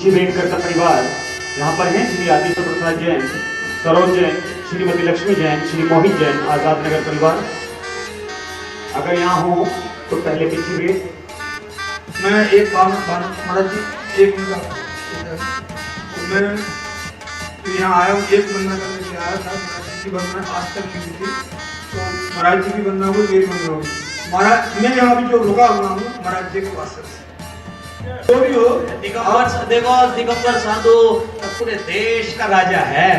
पिछी भेंट करता परिवार यहाँ पर है श्री आदित्य प्रसाद जैन, सरोज जैन, श्रीमती लक्ष्मी जैन, श्री मोहित जैन, आजाद नगर परिवार। अगर यहाँ हो तो पहले पिछी भेंट। मैं एक बार महाराज जी एक मिनट, मैं यहाँ आया हूँ, एक वंदना करने के आया था। महाराज जी की वंदना आज तक की थी, तो महाराज जी की वंदना हुई, मेरी वंदना हुई। महाराज मैं यहाँ भी जो रुका हुआ हूँ महाराज जी के पास जो भी हो। दिगंबर साधु पूरे देश का राजा है,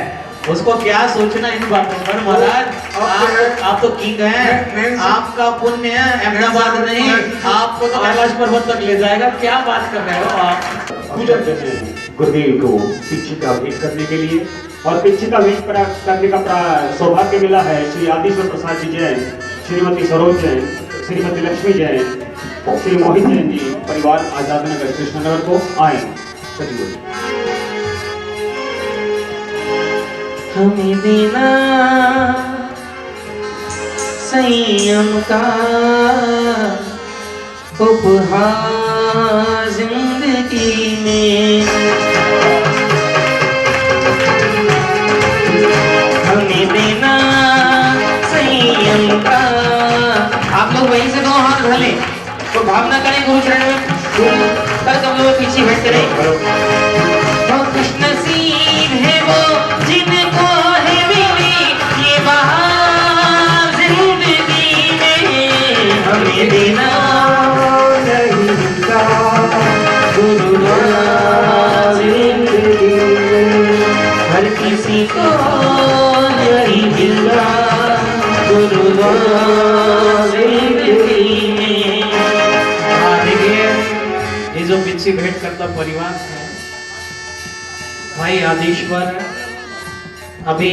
उसको क्या सोचना इन बातों पर। महाराज आप तो किंग हैं, आपका पुण्य अहमदाबाद नहीं, आपको तो कैलाश पर्वत तक ले जाएगा। क्या बात कर रहे हो आप। गुरुदेव को पिछी का भेंट करने के लिए, और पिछी का भेंट करने का सौभाग्य मिला है श्री आदित्य प्रसाद जी जैन, श्रीमती सरोज जैन, श्रीमती लक्ष्मी जैन, श्री मोहित जैन जी परिवार आजाद नगर कृष्णनगर को आए। हमें देना संयम का उपहार जिंदगी में, हमें देना संयम का। आप लोग वहीं से दो हाथ ढाले तो भावना करें गुरु चरण में, कल तुम लोग पीछे बैठते रहे। तो खुशनसीब है वो जिनको है मिली ये बहार जिंदगी में, हमें देना नहीं का गुरुद्वारा जिंदगी में, हर किसी को यही मिला गुरुद्वारा जिंदगी में। ये जो पिछी भेंट करता परिवार है, भाई आदिश्वर अभी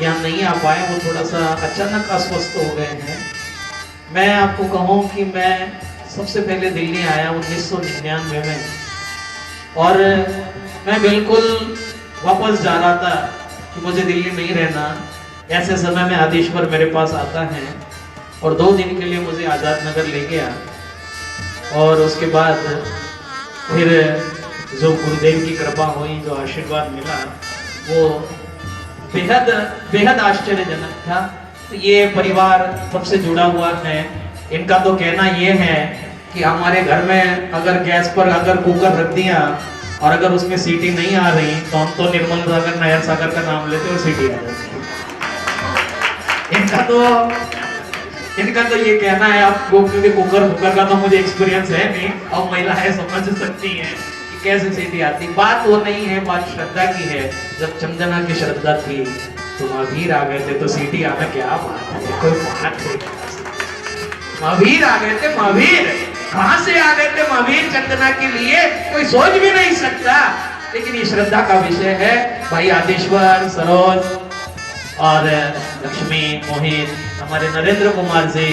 यहाँ नहीं आ पाए, वो थोड़ा सा अचानक अस्वस्थ हो गए हैं। मैं आपको कहूँ कि मैं सबसे पहले दिल्ली आया 1999 में, और मैं बिल्कुल वापस जा रहा था कि मुझे दिल्ली नहीं रहना। ऐसे समय में आदिश्वर मेरे पास आता है और 2 दिन के लिए मुझे आजाद नगर ले गया, और उसके बाद फिर जो गुरुदेव की कृपा हुई, जो आशीर्वाद मिला, वो बेहद बेहद आश्चर्यजनक था। तो ये परिवार सबसे जुड़ा हुआ है। इनका तो कहना ये है कि हमारे घर में अगर गैस पर अगर कुकर रख दिया और अगर उसमें सीटी नहीं आ रही तो हम तो निर्मल सागर नयर सागर का नाम लेते और सीटी आ जाती। इनका तो ये कहना है आपको, क्योंकि कुकर का तो मुझे एक्सपीरियंस है नहीं, अब महिलाएं समझ सकती हैं कि कैसे सीटी आती। बात वो नहीं है, बात श्रद्धा की है। जब चंदना की श्रद्धा थी तो महावीर आ गए थे, तो सीटी आना क्या बात है, कोई बात है। महावीर आ गए थे, महावीर कहां से आ गए थे महावीर चंदना के लिए, कोई सोच भी नहीं सकता। लेकिन ये श्रद्धा का विषय है। भाई आदिश्वर, सरोज और लक्ष्मी, मोहित, हमारे नरेंद्र कुमार जी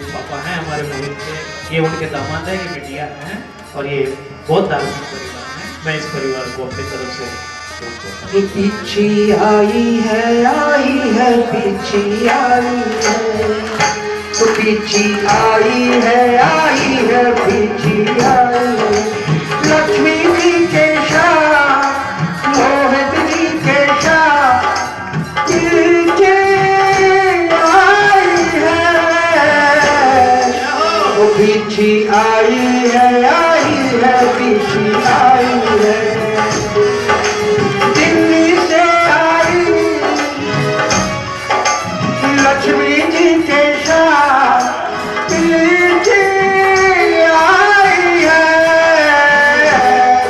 पापा हैं हमारे मोहित के, ये उनके दामाद है, ये बिटिया हैं, और ये बहुत धार्मिक परिवार है। मैं इस परिवार को अपनी तरफ से पीछे आई है पीछे आई है, तो पीछे आई है पीछे आई है। लक्ष्मी जी के शाह, मोहित जी के शाह, पीछे आई है, तो पीछे आई है पीछे आई है। लक्ष्मी जी के साथ पीछे आई है,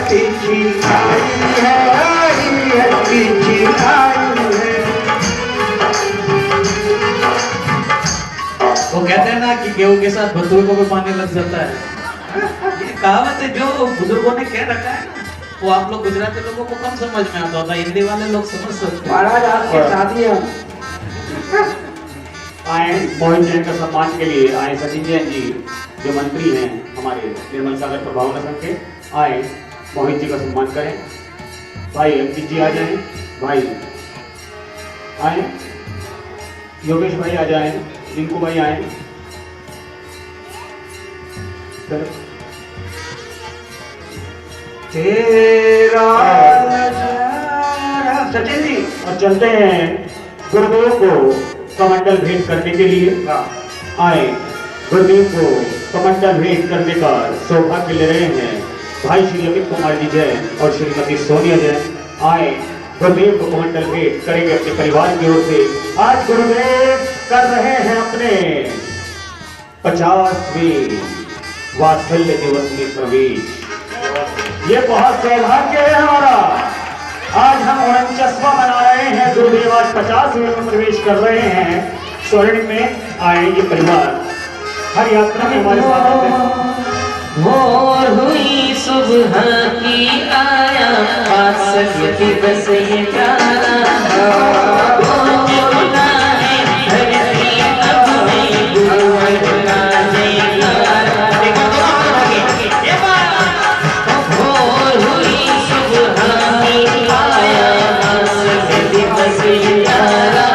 पीछे आई है पीछे आई है। वो कहते हैं ना कि गेहूं के साथ भतुए को भी पानी लग जाता है। ये कहावत है जो बुजुर्गों ने कह रखा है, वो आप लोग गुजराती लोगों को कम समझ में आता होता, हिंदी वाले लोग समझ सकते हैं। महाराज आपकी शादी है। आए मोहित जैन का सम्मान के लिए आए सचिन जैन जी, जो मंत्री हैं हमारे निर्मल सागर प्रभावना संघ के, आए मोहित जी का सम्मान करें। भाई अंकित जी आ जाएं, भाई आए, योगेश भाई आ जाएं, रिंकू भाई आए। तेरा नजारा। सचिन जी और चलते हैं गुरुदेव को कमंडल भेंट करने के लिए। आए गुरुदेव को कमंडल भेंट करने का सौभाग्य ले रहे हैं भाई श्री अमित कुमार जी जैन और श्रीमती सोनिया जैन। आए गुरुदेव को कमंडल भेंट करेंगे अपने परिवार की ओर से। आज गुरुदेव कर रहे हैं अपने 50वें वात्सल्य दिवस में प्रवेश। ये बहुत सौभाग्य है हमारा। आज हम 49वां मना रहे हैं। गुरुदेव आज 50वें में प्रवेश कर रहे हैं। स्वर्णिम में आए ये परिवार हर यात्रा में हमारे साथ होते हैं। भोर हुई सुबह की आया वात्सल्य दिवस ये प्यारा। बोला है धरती अब में गुरुवर का जयकारा। भोर हुई सुबह की आया वात्सल्य दिवस ये प्यारा।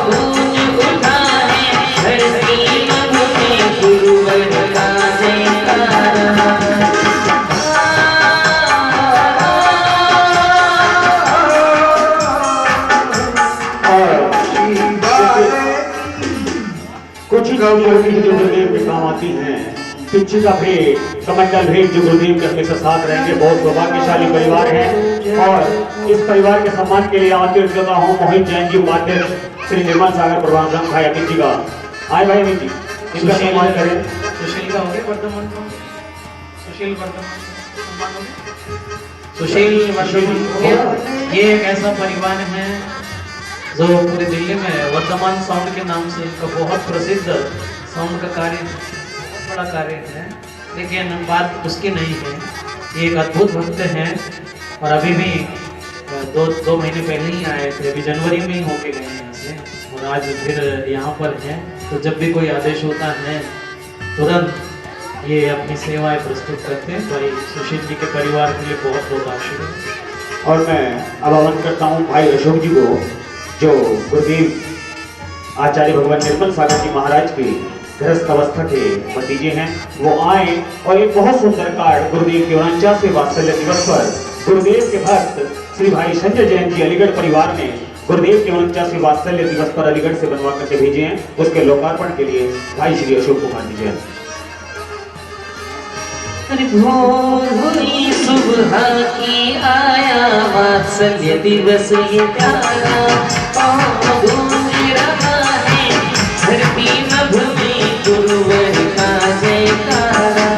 गूंज उठा है धरती अब में गुरुवर का कुछ ही गौरियों की जो गुरुदेव के काम आती हैं। पिछी का भेंट कमंडल भेंट जो गुरुदेव के हमेशा साथ रहेंगे। बहुत सौभाग्यशाली परिवार है और इस परिवार के सम्मान के लिए आमंत्रित करता हूँ मोहित जैन जी उपाध्यक्ष श्री निर्मल सागर प्रधान संघ भाई अमित जी का। आए भाई अमित जी इनका सम्मान करें। सुशील का हो गया वर्धमान को। सुशील वर्धमान सम्मान हो गया। सुशील वर्धमान हो गया। ये एक ऐसा परिवार है जो पूरे दिल्ली में वर्धमान साउंड के नाम से इनका बहुत प्रसिद्ध साउंड का कार्य बहुत बड़ा कार्य है। लेकिन बात उसकी नहीं है। ये एक अद्भुत भक्त हैं और अभी भी दो महीने पहले ही आए थे। अभी जनवरी में ही होके गए हैं यहाँ से और आज फिर यहाँ पर हैं। तो जब भी कोई आदेश होता है तुरंत ये अपनी सेवाएं प्रस्तुत करते हैं। भाई सुशील जी के परिवार के लिए बहुत बहुत आशीर्वाद। और मैं अब आह्वान करता हूँ भाई अशोक जी को जो गुरुदेव आचार्य भगवान निर्मल सागर जी महाराज की गृहस्थ अवस्था के भतीजे हैं। वो आए और एक बहुत सुंदर कार्ड गुरुदेव के 49वें वात्सल्य दिवस पर गुरुदेव के भक्त श्री भाई संजय जैन जी अलीगढ़ परिवार ने गुरुदेव के 49वें वात्सल्य दिवस पर अलीगढ़ से बनवा करके भेजे हैं। उसके लोकार्पण के लिए भाई श्री अशोक कुमार जी जैन। भोर हुई सुबह की आया वात्सल्य दिवस ये प्यारा। गूंज रहा है धरती नभ में गुरुवर का जयकारा।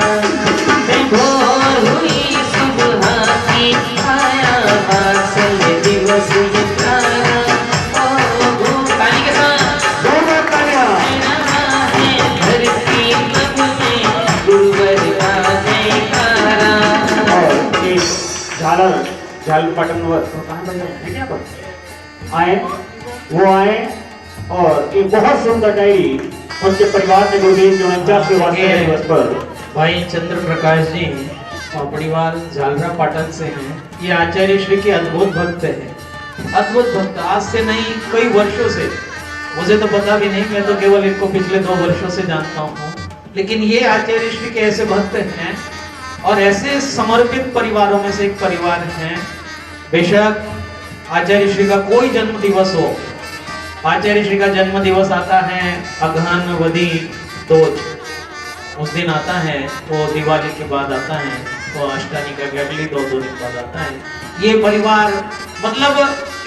भोर हुई सुबह की आया वात्सल्य दिवस ये प्यारा। ताली के साथ धरती नभ में गुरुवर का झालर पटन आए वो आए और एक बहुत सुंदर डायरी उनके परिवार ने गुरुदेव के 49वें वात्सल्य दिवस पर। भाई चंद्र प्रकाश जी और परिवार झालरा पाटन से हैं। ये आचार्य श्री के अद्भुत भक्त हैं। अद्भुत भक्त आज से नहीं कई वर्षों से। मुझे तो पता भी नहीं, मैं तो केवल इनको पिछले 2 वर्षों से जानता हूँ। लेकिन ये आचार्य श्री के ऐसे भक्त हैं और ऐसे समर्पित परिवारों में से एक परिवार है। बेशक आचार्य श्री का कोई जन्म दिवस हो, आचार्य श्री का जन्म दिवस आता है अगहन वदी दोज, उस दिन आता है। वो दिवाली के बाद आता है, वो अष्टमी का अगली 2 दिन बाद आता है। ये परिवार मतलब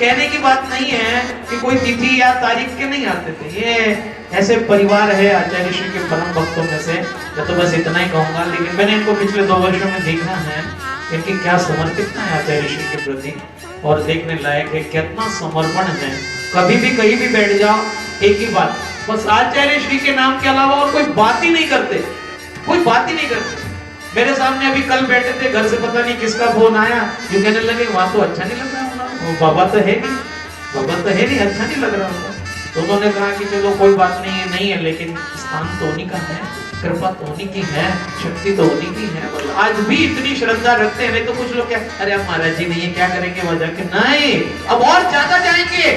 कहने की बात नहीं है कि कोई तिथि या तारीख के नहीं आते थे। ये ऐसे परिवार है आचार्य श्री के परम भक्तों में से। मैं तो बस इतना ही कहूंगा। लेकिन मैंने इनको पिछले 2 वर्षों में देखा है, इनकी क्या समर्पितता है आचार्य श्री के प्रति और देखने लायक है। कितना समर्पण है। कभी भी कहीं भी बैठ जाओ एक ही बात, बस आचार्य श्री के नाम के अलावा और कोई बात ही नहीं करते, कोई बात ही नहीं करते। मेरे सामने अभी कल बैठे थे, घर से पता नहीं किसका फोन आया, जो कहने लगे वहां तो अच्छा नहीं लग रहा होगा, वो बाबा तो है नहीं, बाबा तो है नहीं, अच्छा नहीं लग रहा होगा। तो उन्होंने कहा कि चलो कोई बात नहीं है, लेकिन स्थान तो उन्हीं का है, कृपा तो उन्हीं की है, शक्ति तो उन्हीं की है। मतलब आज भी इतनी श्रद्धा रखते हैं। नहीं तो कुछ लोग क्या, अरे अब महाराज जी नहीं है, क्या करेंगे वहां जाके। नहीं, अब और ज्यादा जाएंगे,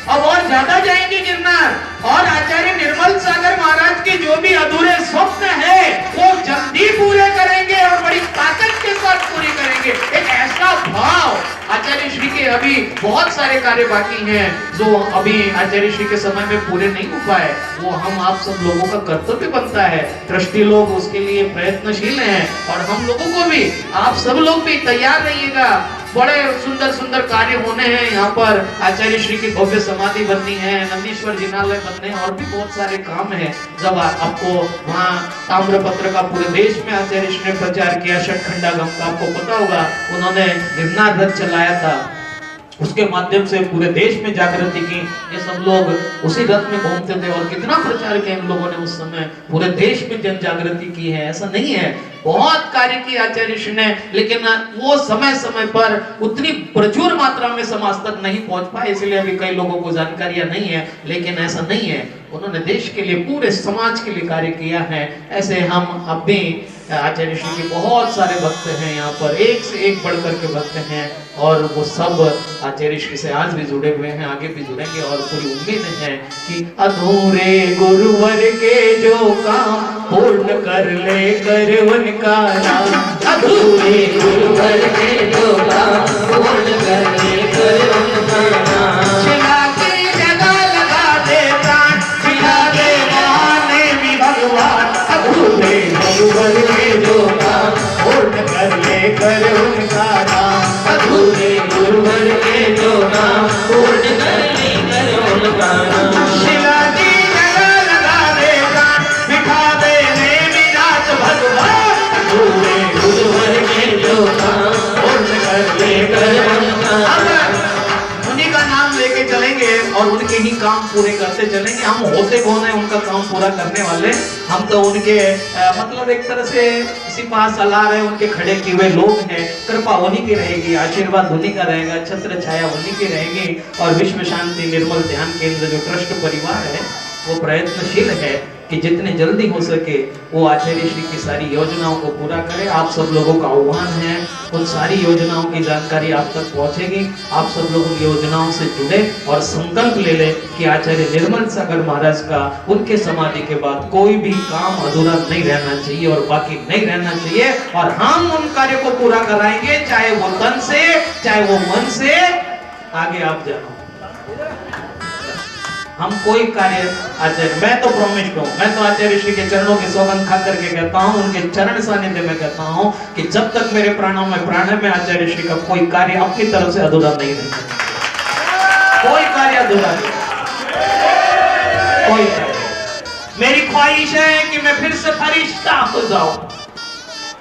अब और ज्यादा जाएंगे गिरनार। और आचार्य निर्मल सागर महाराज के जो भी अधूरे स्वप्न है वो जल्दी पूरे करेंगे और बड़ी ताकत के साथ पूरी करेंगे। अभी बहुत सारे कार्य बाकी हैं जो अभी आचार्य श्री के समय में पूरे नहीं हो पाए। वो हम आप सब लोगों का कर्तव्य बनता है, ट्रस्टी लोग उसके लिए प्रयत्नशील हैं और हम लोगों को भी, आप सब लोग भी तैयार रहिएगा। बड़े सुंदर सुंदर कार्य होने हैं यहाँ पर। आचार्य श्री की भव्य समाधि बननी है, नंदीश्वर जिनालय बनने हैं और भी बहुत सारे काम हैं। जब आपको वहाँ ताम्रपत्र का पूरे देश में आचार्य श्री ने प्रचार किया, षटखंडागम का आपको पता होगा, उन्होंने गिरनार रथ चलाया था, उसके माध्यम से पूरे देश में जागृति की। ये सब लोग उसी रथ में घूमते थे और कितना प्रचार किया इन लोगों ने उस समय, पूरे देश में जन जागृति की है। ऐसा नहीं है, बहुत कार्य किया आचार्य श्री ने, लेकिन वो समय समय पर उतनी प्रचुर मात्रा में समाज तक नहीं पहुंच पाए, इसलिए अभी कई लोगों को जानकारियां नहीं है। लेकिन ऐसा नहीं है, उन्होंने देश के लिए, पूरे समाज के लिए कार्य किया है। ऐसे हम अभी आचार्य श्री के बहुत सारे भक्त हैं यहाँ पर, एक से एक बढ़कर के भक्त हैं और वो सब आचार्य श्री से आज भी जुड़े हुए हैं, आगे भी जुड़ेंगे और पूरी उम्मीद है कि अधूरे गुरुवर के जो काम पूर्ण कर ले कर उनका नाम। अधूरे गुरुवर के जो काम पूर्ण कर ले कर उनका नाम। छिला के जगह लगा दे प्राण, छिला दे महादेवी भगवान। अधूरे गुरुवर के जो काम पूर्ण कर ले कर उनका नाम। अधूरे गुरुवर के जो काम पूर्ण कर ले कर उनका नाम। शिला की जगह लगा दे प्राण, बिठा दे नेमिनाथ भगवान। अधूरे गुरुवर के जो काम पूर्ण कर ले कर उनका नाम। उन्हीं का नाम लेके चलेंगे और उनके ही काम पूरे करते चलेंगे। हम होते कौन है उनका काम पूरा करने वाले? हम तो उनके मतलब एक तरह से सिपा सलार है, उनके खड़े किए हुए लोग हैं। कृपा उन्हीं की रहेगी, आशीर्वाद उन्हीं का रहेगा, छत्र छाया उन्हीं की रहेगी। और विश्व शांति निर्मल ध्यान केंद्र जो ट्रस्ट परिवार है वो प्रयत्नशील है कि जितने जल्दी हो सके वो आचार्य श्री की सारी योजनाओं को पूरा करे। आप सब लोगों का आह्वान है, उन सारी योजनाओं की जानकारी आप तक पहुंचेगी। आप सब लोग उन योजनाओं से जुड़े और संकल्प ले लें कि आचार्य निर्मल सागर महाराज का उनके समाधि के बाद कोई भी काम अधूरा नहीं रहना चाहिए और बाकी नहीं रहना चाहिए। और हम उन कार्य को पूरा कराएंगे, चाहे वो तन से चाहे वो मन से। आगे आप जानो, हम कोई कार्य आचार्य, मैं तो प्रॉमिस्ड हूँ, मैं तो आचार्य श्री के चरणों की सौगंध खा करके कहता हूँ, उनके चरण सानिध्य में कहता हूँ कि जब तक मेरे प्राणों में प्राण है, मैं आचार्य श्री का कोई कार्य अपनी तरफ से अधूरा नहीं रहेगा। कोई कार्य अधूरा नहीं, कोई कार्य। मेरी ख्वाहिश है कि मैं फिर से फरिश्ता हो जाऊं,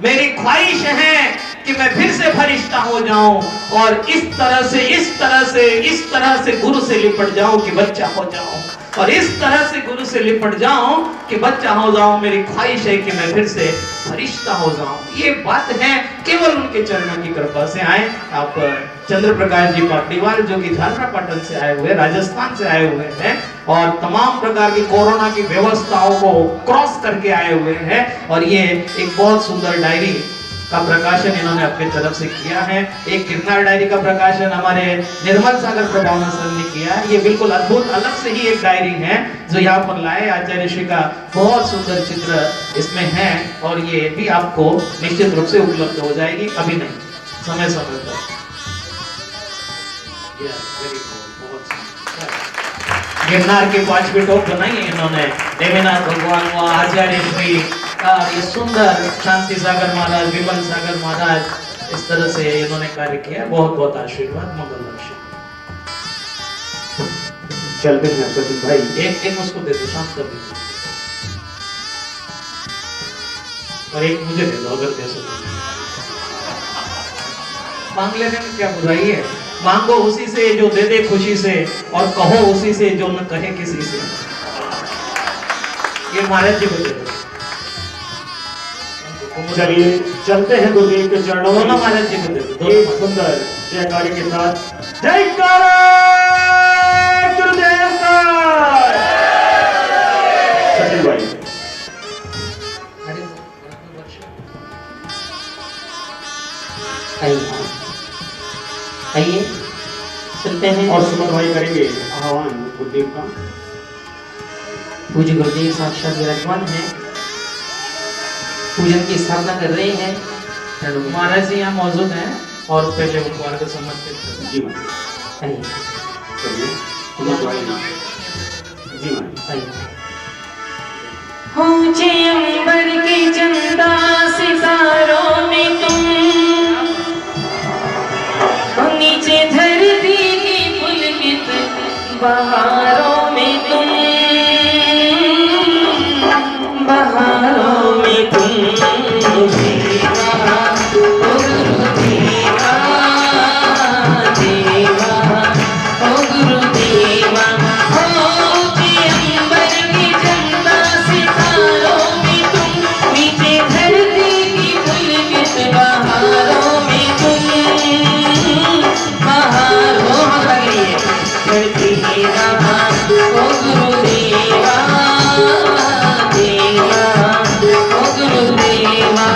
मेरी ख्वाहिश है कि मैं फिर से फरिश्ता हो जाऊं और इस तरह से गुरु से लिपट जाऊं कि बच्चा हो जाऊं, और इस तरह से गुरु से लिपट जाऊं कि बच्चा हो जाऊं। मेरी ख्वाहिश है कि मैं फिर से फरिश्ता हो जाऊं। ये बात है केवल उनके चरणों की कृपा से। आए आप चंद्र प्रकाश जी पापड़ीवाल जो कि झालरापाटन से आए हुए, राजस्थान से आए हुए हैं और तमाम प्रकार की कोरोना की व्यवस्थाओं को क्रॉस करके आए हुए हैं। और ये एक बहुत सुंदर डायरी का प्रकाशन इन्होंने अपने तरफ से किया है। एक गिरनार डायरी का प्रकाशन हमारे निर्मल सागर प्रभावना सर ने किया है। ये बिल्कुल अद्भुत अलग से ही एक डायरी है जो यहाँ पर लाए। आचार्य श्री का बहुत सुंदर चित्र इसमें है और ये भी आपको निश्चित रूप से उपलब्ध हो जाएगी, अभी नहीं, समय समय पर। गिरनार के 5 टॉप बनाई है इन्होंने, देवीनाथ भगवान व आचार्य श्री का ये सुंदर शांति सागर महाराज, विमल सागर महाराज, इस तरह से इन्होंने कार्य किया। बहुत बहुत आशीर्वाद, मंगल लक्ष्य। चलते हैं सचिन भाई, एक उसको दे दो, शांत कर दीजिए, और एक मुझे दे दो अगर दे सको। मांग लेने में क्या बुराई है? मांगो उसी से जो दे दे खुशी से, और कहो उसी से जो न कहे किसी से। ये महाराज जी को दे दो। चलिए चलते हैं गुरुदेव के चरणों में। दोनों महाराज जी को दे दो। एक सुंदर जयकारे के साथ जयकारा गुरुदेव का। सचिन भाई आइए सुनते हैं। और सुमन भाई करेंगे आह्वान गुरुदेव का। पूज्य गुरुदेव साक्षात विराजमान है, पूजन की स्थापना कर रहे हैं। महाराज जी यहाँ मौजूद हैं। और पहले उपहार को समर्पित करें। जी माँ आइए चलिए सुमन भाई जी माँ आइए। ऊंचे अंबर की चंदा सितारों में तुम, नीचे धरती की पुलकित बहारों में तुम, बहारों में तुम देवा, ओ गुरुदेवा, देवा, ओ गुरुदेवा। ऊंचे अंबर की चंदा सितारों में तुम, नीचे धरती की पुलकित बहारों में तुम, बहारों में धरती रहा, ओ गुरुदेवा, देवा, ओ गुरुदेवा।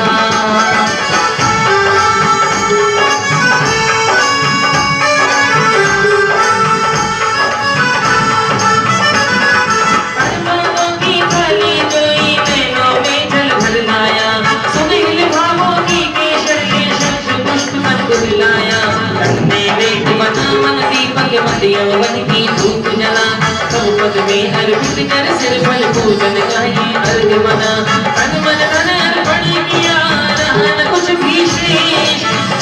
अरमानों की थाली जोई नैनों में जल भर लाया, सुनील भावों की केसर के शब्द पुष्प मन को दिलाया। तन में वेद बना मन दीपक मत यौवन की धूप जला, सब पद में अर्पित कर सिर पर पूजन गाही अर्घ मना। तन मन धन अर्पण किया, रहा न कुछ भी शेष,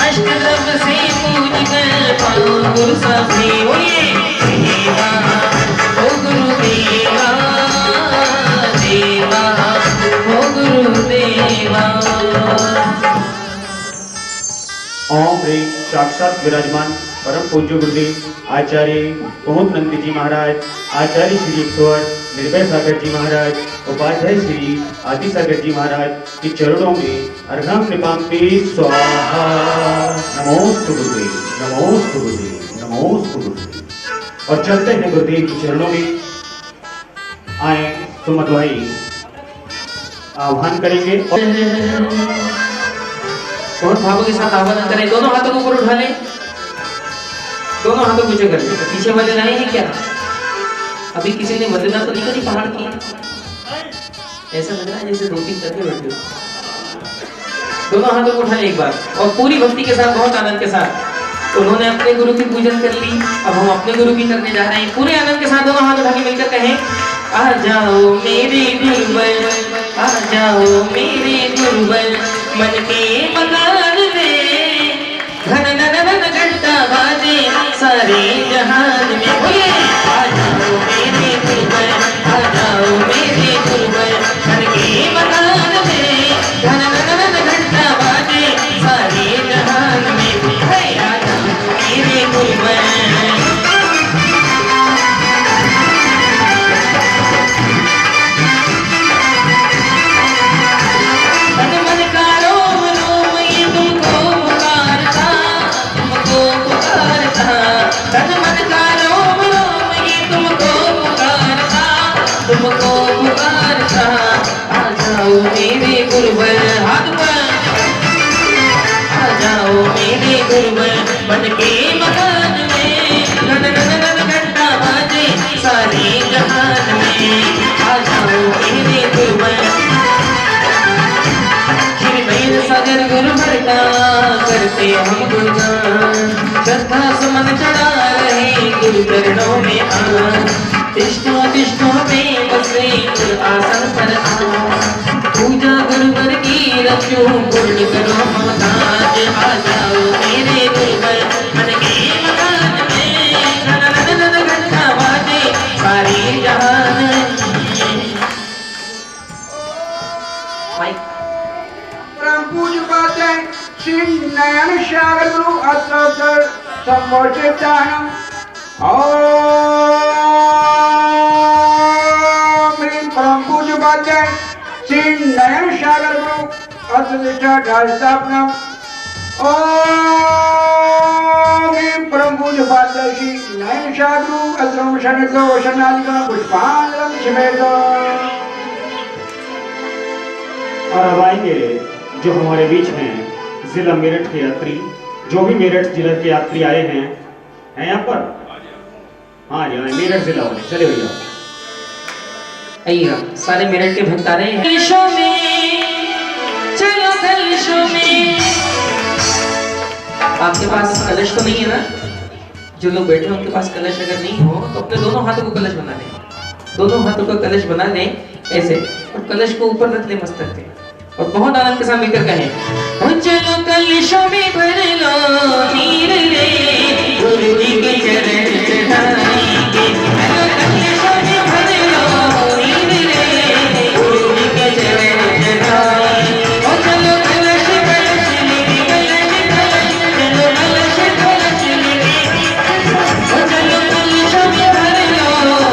अष्ट रब से पूज कर पाओ गुरु साथी। बोलिए देवा, ओ गुरुदेवा, देवा, ओ गुरुदेवा। ओम ह्रीं साक्षात विराजमान परम पूज्य गुरुदेव आचार्य कुमुद नंदी जी महाराज, आचार्य श्री 108 निर्भय सागर जी महाराज, उपाध्याय श्री आदि सागर जी महाराज के चरणों में अर्घम कृपाम ते स्वाहा। नमोस्तु गुरुदेव, नमोस्तु गुरुदेव, नमोस्तु गुरुदेव। और चलते हैं गुरुदेव के चरणों में। आए सुमत भाई आह्वान करेंगे और भावों के साथ आह्वान करें। दोनों हाथों को ऊपर उठा लें, दोनों हाथों को ऊंचे कर लें। पीछे वाले लाए हैं क्या? अभी किसी ने वंदना तो नहीं करी पहाड़ की? ऐसा लग रहा है जैसे 2-3 करके बैठे हो। दोनों हाथों को उठा लें एक बार, और पूरी भक्ति के साथ, बहुत आनंद के साथ। उन्होंने अपने गुरु की पूजन कर ली, अब हम अपने गुरु की करने जा रहे हैं। पूरे आनंद के साथ दोनों हाथ उठा के मिलकर कहें, आ जाओ मेरे गुरुवर, आ जाओ मेरे गुरुवर, मन के मकान में घन घन घंटा बाजे सारे जहान में। बोलिए आ जाओ मेरे गुरुवर, आ जाओ मेरे गुरुवर, मन के मकान में घन घन घंटा बाजे सारे जहान में। आ जाओ मेरे गुरुवर। तुमको पुकारता, आ जाओ मेरे गुरुवर, हाथ पर आ जाओ मेरे गुरुवर, मन के मकान में घन घन घंटा बाजे सारे जहान में। आ जाओ मेरे गुरुवर। क्षीरमय सागर गुरुवर का करते हम गुणगान, श्रद्धा सुमन चढ़ा रहे गुरु चरणों में आ। तिष्ठो तिष्ठो में बसे आसन पर आ, पूजा गुरुवर की रचो पुण्य करो मोहताज। आ जाओ मेरे गुरुवर, मन के मकान में घन घन घंटा बाजे सारे जहान में। परम पूज्य पाते श्री नयन सागर गुरु अत्र संबोधितानम। परम पूज्य पाते श्री नयन सागर गुरु अत्र स्थापना। परम पूज्य पाते श्री नयन सागर गुरु अत्र शनादिका पुष्पांजलि समेत। और अब आएंगे जो हमारे बीच हैं जिला मेरठ के यात्री, जो भी मेरठ जिला के यात्री आए हैं यहाँ पर। हाँ जी, मेरठ जिला वाले चले भैया। आइएगा, सारे मेरठ के भक्त आ रहे हैं। कलशों में चलो, कलशों में आपके पास कलश तो नहीं है ना? जो लोग बैठे हैं उनके पास कलश अगर नहीं हो तो अपने दोनों हाथों को कलश बना लें, दोनों हाथों का कलश बना लें ऐसे, और कलश को ऊपर रख लें मस्तक पे, और बहुत आनंद के साथ मिलकर कहें, ओ चलो कलशों में भर लो नीर रे, गुरु जी के चरण चढ़ाएंगे। चलो कलशों में भर लो नीर रे, गुरु जी के चरण चढ़ाएंगे। ओ चलो कलश कलश लेके कलश कलश, चलो कलश कलश लेके, ओ चलो कलशों में भर लो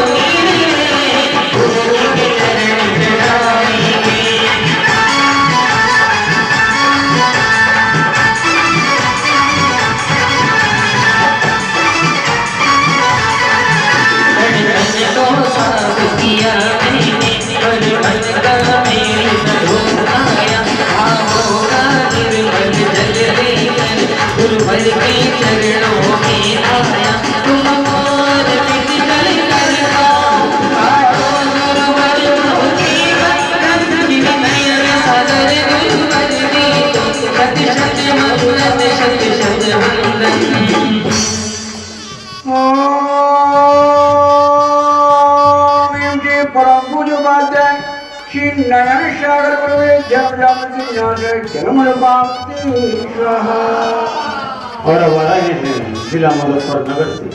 नीर रे, गुरु जी के चरण चढ़ाएंगे। को साफ किया मैंने, पर मन का मेरे धोखाया, भावों का निर्मल जल लेकर गुरुवर के चरणों में आया। तुम और मिट जल कर आओ गुरुवर के बंधन, नयन सागर गुरुवर के शत शत मधुरत शत शत वंदन। परम पूज्य उपाध्याय श्री नयन सागर गुरुवे और अब आ रहे हैं जिला मुजफ्फरनगर से।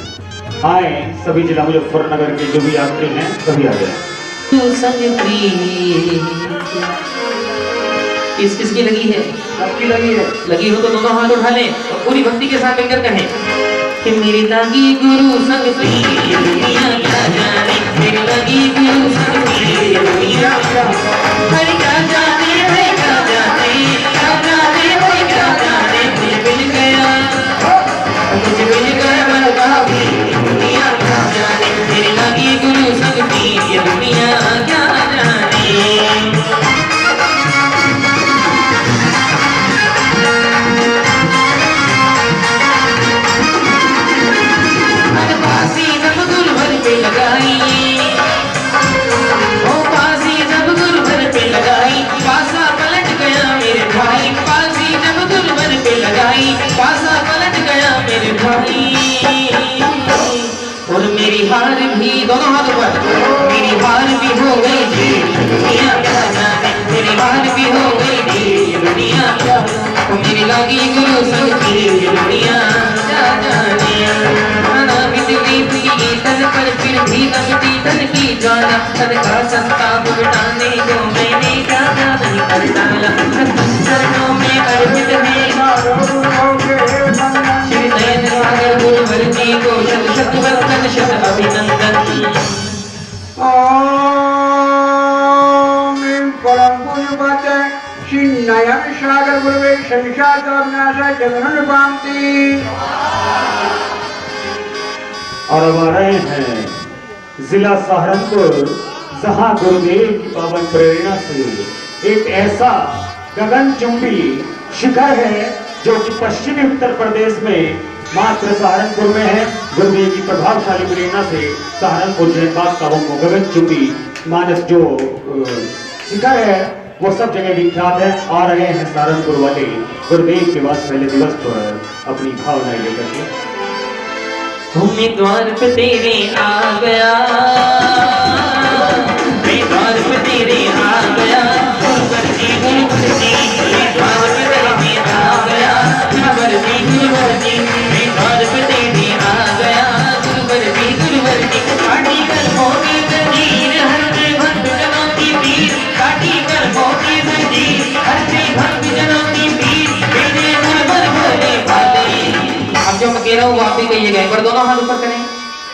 आए सभी जिला मुजफ्फरनगर के जो भी यात्री हैं सभी आ गए। तू संग प्रीत किस किसकी लगी है? सबकी लगी है। लगी हो तो दोनों हाथ उठा लें और पूरी भक्ति के साथ मिलकर कहें कि मेरी लगी गुरु संग प्रीत, दुनिया क्या जाने, मेरी लगी गुरु संग प्रीत, दुनिया क्या जाने, क्या जाने है क्या जाने, क्या जाने है क्या जाने, मुझे मिल गया मन का भी, दुनिया क्या जाने, मेरी लगी गुरु संग प्रीत, ये दुनिया क्या जाने। पासी जब गुरुवर पे लगाई, ओ पासी जब गुरुवर पे लगाई, पासा पलट गया मेरे भाई, पासी जब गुरुवर पे लगाई, पासा पलट गया मेरे भाई। और मेरी हार भी, दोनों हाथों पर, मेरी हार भी हो गई थी, दुनिया क्या जाने, मेरी हार भी हो गई थी, दुनिया क्या, ओ मेरी लगी गुरु संग की, दुनिया क्या जाने। तन पर फिर भी लगती तन की ज्वाला, तन का संताप मिटाने को मैंने क्या नहीं कर डाला, चरणों में अर्पित है श्री नयन सागर गुरुवर जी को शत शत वंदन शत अभिनंदन। परम पूज्य उपाध्याय श्री नयन सागर गुरुवे संसार का विनाश जगन पामती। और अब आ रहे हैं जिला सहारनपुर, जहां गुरुदेव की पावन प्रेरणा से एक ऐसा गगनचुंबी शिखर है जो कि पश्चिमी उत्तर प्रदेश में मात्र सहारनपुर में है। गुरुदेव की प्रभावशाली प्रेरणा से सहारनपुर जयपाल का वो गगनचुंबी मानस जो शिखर है वो सब जगह विख्यात है। आ रहे हैं सहारनपुर वाले गुरुदेव के बाद पहले दिवस पर अपनी भावनाएं लेकर के। मैं द्वार पे तेरे आ गया, मैं द्वार पे तेरे आ गया, गुरुवर जी गुरुवर जी, मैं द्वार पे तेरे आ गया, गुरुवर जी गुरुवर जी, मैं द्वार पे तेरे आ गया, गुरुवर जी गुरुवर जी। काटी कर मोती जंजीर हर से भक्त जनों की पीर, काटी कर मोती जंजीर हर से भक्त जनों की पीर, मेरे गुरुवर भोले भाले। अब जो मैं कह रहा हूँ वो आप भी कहिएगा, एक बार दोनों हाथ ऊपर करें।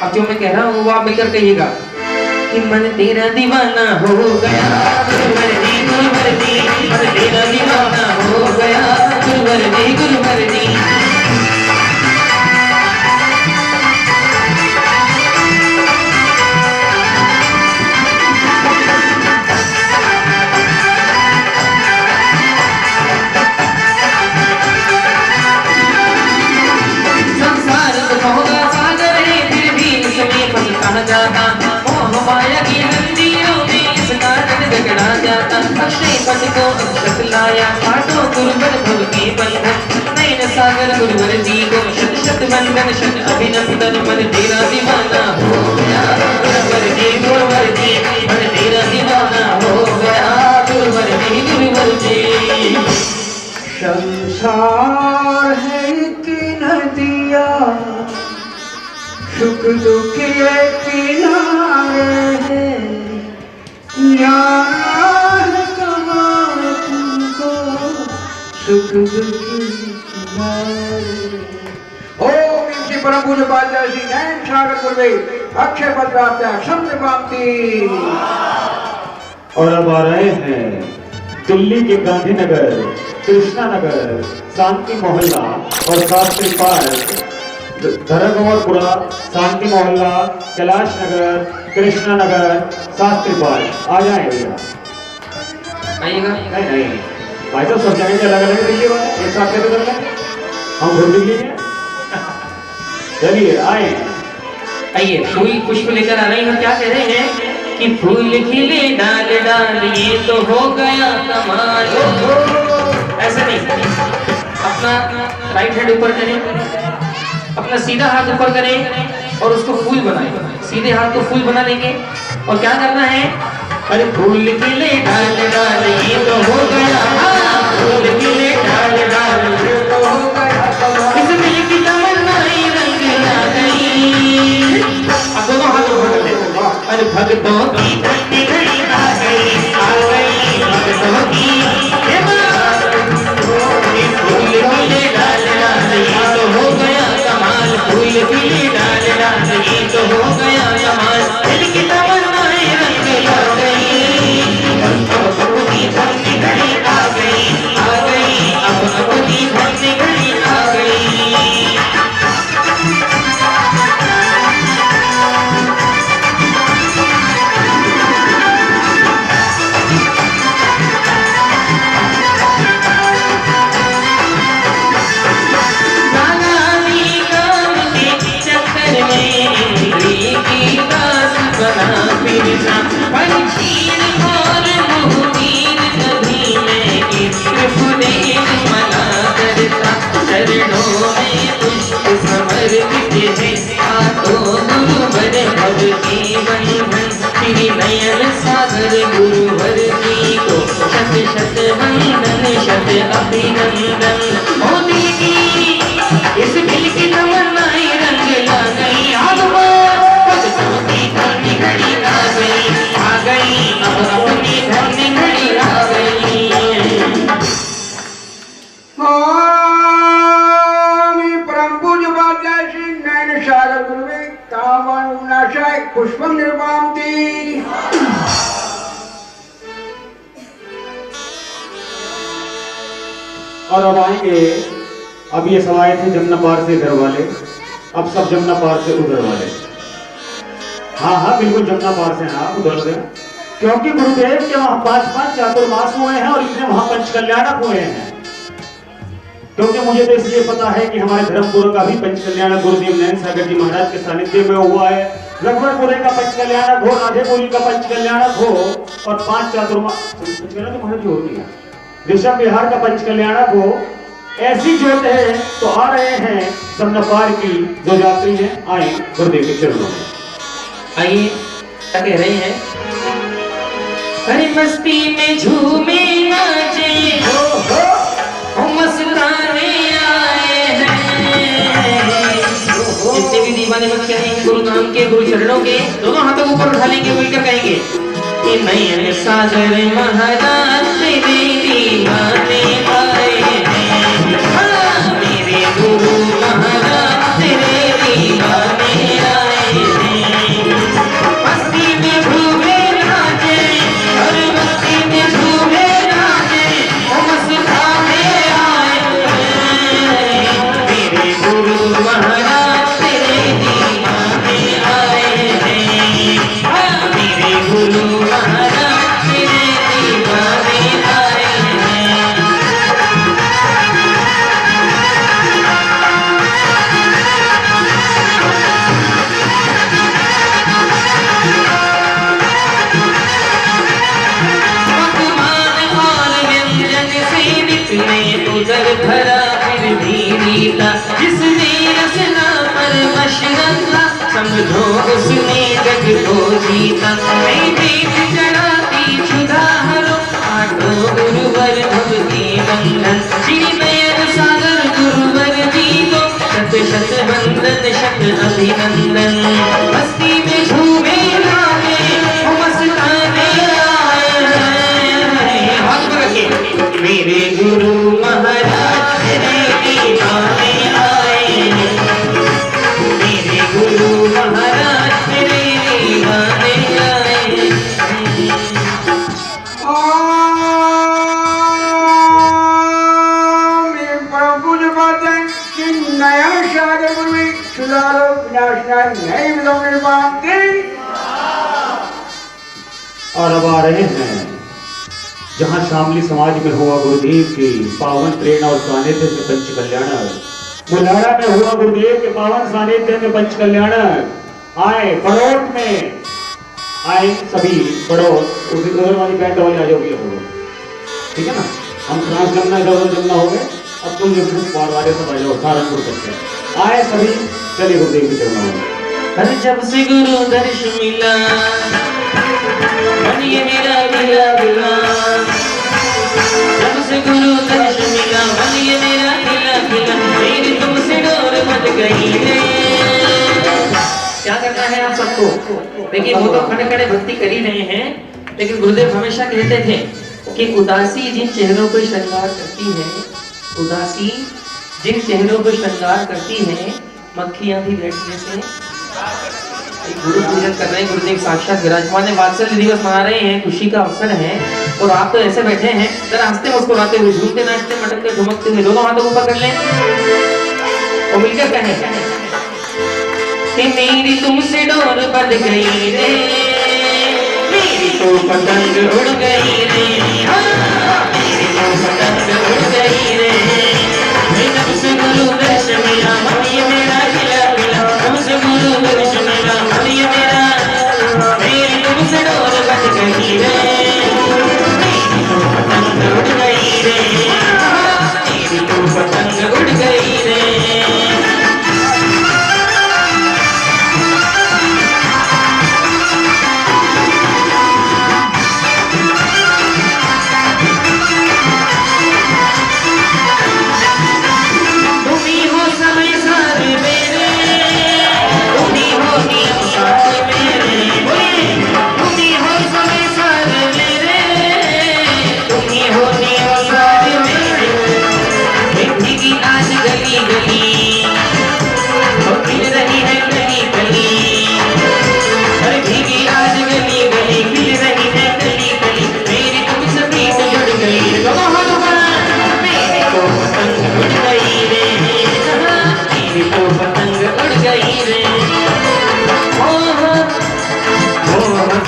अब जो मैं कह रहा हूँ वो आप मिलकर कहिएगा कि मन तेरा दीवाना हो गया, गुरुवर जी गुरुवर जी, मन तेरा दीवाना हो गया, गुरुवर जी गुरुवर जी। माया की नंदियों में इस कारण झगड़ा जाता, अक्षय पद को अक्षत लाया, काटो गुरुवर भव के बंधन, नयन सा सागर गुरुवर जी को शत शत वंदन शत अभिनंदन मन तेरा दीवाना हो गया गुरुवर जी मन तेरा दीवाना हो गया गुरुवर जी। संसार है इतनी नदिया सुख दुख के किनारे हैं यार कहाँ तुमको सुख दुख किनारे। ओम श्री परम पूज्य पातशाही श्री नयन सागर गुरुवे अक्षय पद प्राप्त संत प्राप्ति। और अब आ रहे हैं दिल्ली के गांधीनगर, कृष्णा नगर, शांति मोहल्ला और शास्त्री पार्क, धरगंवापुरा, शांति मोहल्ला, कैलाश नगर, कृष्णा नगर, शास्त्री पार्क। आ जाए भैया। आइएगा। नहीं भाई साहब सब जगह के अलग अलग दिल्ली वाले एक साथ कैसे कर लें? हम घूम दिल्ली में। चलिए आए। आइए फूल पुष्प लेकर आ रहे हैं। क्या कह रहे हैं कि फूल खिले डाल डाल ये तो हो गया कमाल। ऐसा नहीं, अपना राइट हैंड ऊपर करें, अपना सीधा हाथ ऊपर करें और उसको फूल बनाएं। सीधे हाथ को फूल बना लेंगे और क्या करना है, अरे फूल खिले डाल डाल ये तो हो गया, फूल खिले डाल डाल ये तो हो गया कमाल। इस दिल की तमन्नाएं रंग ला गई। अब दोनों हाथ ऊपर कर दें। अरे भक्तों की धन्य घड़ी आ गई भक्तों की फूल खिले डाल डाल ये तो हो गया कमाल। फूल खिले डाल डाल ये तो हो गया कमाल। दिल की तमन्नाएं रंग ला गई। अब अपनी धन्य घड़ी आ गई अब अपनी धन्य घड़ी आ गई। सागर गुरुवर जी को शत शत वंदन शत अभिनंदन। ओ दिल की इस दिल की तमन्नाएं रंग ला गई। भक्तों की धन्य घड़ी आ गई अब अपनी धन्य घड़ी आ गई। परम पूज्य पातशाही श्री नयन सागर गुरुवे तामन विनाशाय पुष्पम निर्वामति। और अब आएंगे, अब ये सब आए थे जमुना पार से इधर वाले, अब सब जमुना पार से उधर वाले। हाँ बिल्कुल जमुना पार से हाँ उधर से, क्योंकि गुरुदेव के वहां 5 चातुर्मास हुए हैं और इतने वहां पंचकल्याणक हुए हैं। क्योंकि मुझे तो इसलिए पता है कि हमारे धर्मपुर का भी पंचकल्याणक गुरुदेव नयन सागर जी महाराज के सानिध्य में हुआ है। लखनपुरे का पंचकल्याणक हो, राधेपुरी का पंचकल्याणक हो और 5 चातुर्मास पंचकल्याणक महाराज जी हो गया, ऋषभ बिहार का पंचकल्याणक हो। ऐसी ज्योत है तो आ रहे हैं जमुना पार की जो यात्री हैं, आए गुरुदेव के चरणों में। आइए क्या कह रहे हैं, हरी मस्ती में झूमे नाचे मस्ताने आए हैं। जितने भी दीवाने मत कहेंगे गुरु नाम के, गुरु चरणों के, दोनों हाथों ऊपर उठा लेंगे, मिलकर कहेंगे कि नयन सागर महाराज तेरे दीवाने आए हैं। हाँ, मेरे गुरु महाराज तेरे दीवाने आए हैं। मस्ती में झूमे नाचे और मस्ती में झूमे नाचे मस्ताने आए हैं। मेरे गुरु महाराज तेरे दीवाने आए हैं। हाँ, मेरे गुरु महाराज तेरे दीवाने उसने जग को जीता। मैं प्रीत चढ़ाती क्षुधा हरो आठो गुरुवर भक्ति बंधन। श्री नयन सागर गुरुवर जी को शत शत वंदन शत अभिनंदन। मस्ती में झूमे गावे मस्ताने आए। हाथ पर रखिए। मेरे गुरु महाराज रे दीवाने आए। मेरे गुरु महाराज रे दीवाने आए। प्रभु जबाते कि नया सागर गुरु सुधारो विनाशनाय नए विलोम निर्माण के। और अब आ रहे हैं जहाँ शामली समाज में हुआ गुरुदेव की पावन प्रेरणा और सानिध्य से पंच कल्याणक। बुल्हाड़ा में हुआ गुरुदेव के पावन सानिध्य में पंच कल्याणक आए। बड़ौत में आए सभी बड़ौत। उसी उधर वाली बैंड वाले आ जाओगे लोग, ठीक है ना। हम फ्रांस जमना इधर जमना हो गए। अब तुम जो पार वाले सब आ जाओ सहारनपुर तक आए सभी। चलिए गुरुदेव की चरणों में। अरे जब से गुरु दर्श मिला मन ये मेरा दिला दिला। जब से गुरु दर्श मिला मन ये मेरा दिला दिला। मेरी तुमसे डोर बंध गई रे। क्या करना है आप सबको। देखिए वो तो खड़े खड़े भक्ति कर ही रहे हैं, लेकिन गुरुदेव हमेशा कहते थे कि उदासी जिन चेहरों को श्रृंगार करती है, उदासी जिन चेहरों को श्रृंगार करती है, मक्खियां भी बैठने से। गुरु पूजन कर रहे हैं, गुरुदेव साक्षात विराजमान है। वात्सल्य दिवस मना रहे हैं, खुशी का अवसर है और आप तो ऐसे बैठे हैं। जरा हंसते मुस्कुराते हुए, झूमते नाचते मटकते झुमकते हुए दोनों हाथों ऊपर कर लें और मिलकर कहें कि मेरी तुमसे डोर बंध गई रे। मेरी तो पतंग उड़ गई रे। मेरी तो पतंग उड़ गई रे। जब से गुरु दर्श मिला मन ये मेरा खिला खिला। जब से गुरु दर्श मिला मन ये मेरा। मेरी तुमसे डोर बंध गई रे। मेरी तो पतंग उड़ गई रे। मेरी तो पतंग उड़ गई रे।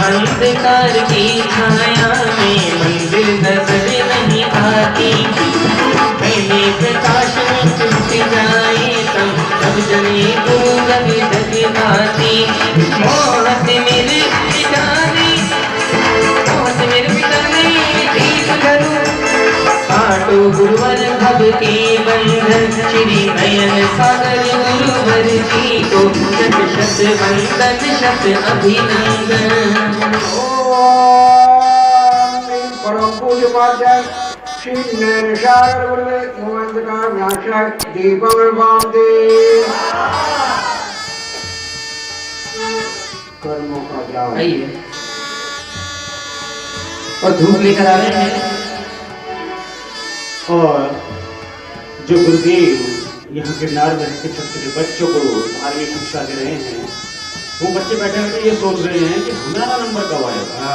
अंधकार की छाया में मंजिल नजर नहीं आती। पहले प्रकाश में छुप जाए तब जले गुरु जग जगदाती। मोहत मेरे पिताने दीप धरो काटो गुरुवर भव के बंधन। श्री नयन सागर गुरुवर जी को शत शत वंदन शत अभिनंदन। परम पूज्य पाचार्य श्री नयन सागर गुरुदेव नमस्कार व्यास दीपक बांधे। कर्मों का ज्ञान आइए और धूप लेकर आ रहे हैं। और जो गुरुदेव यहाँ गिरनार में के छोटे छोटे बच्चों को धार्मिक शिक्षा दे रहे हैं, वो बच्चे बैठे बैठे ये सोच रहे हैं कि हमारा नंबर कब आएगा।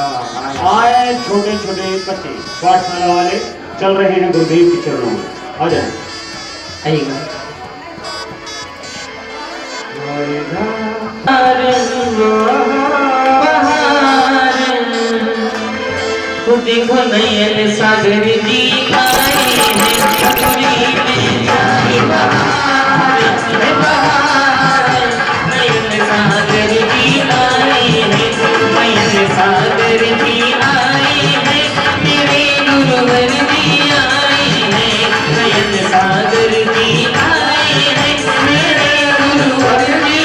आए छोटे छोटे बच्चे पाठशाला वाले चल रहे हैं गुरुदेव के चरणों में। आ जाए आइएगा। देखो नयन सागर जी आए हैं। नयन सागर जी आए हैं। नयन सागर जी आए हैं। मेरे गुरुवर जी आए हैं। नयन सागर जी आए हैं। मेरे गुरुवर जी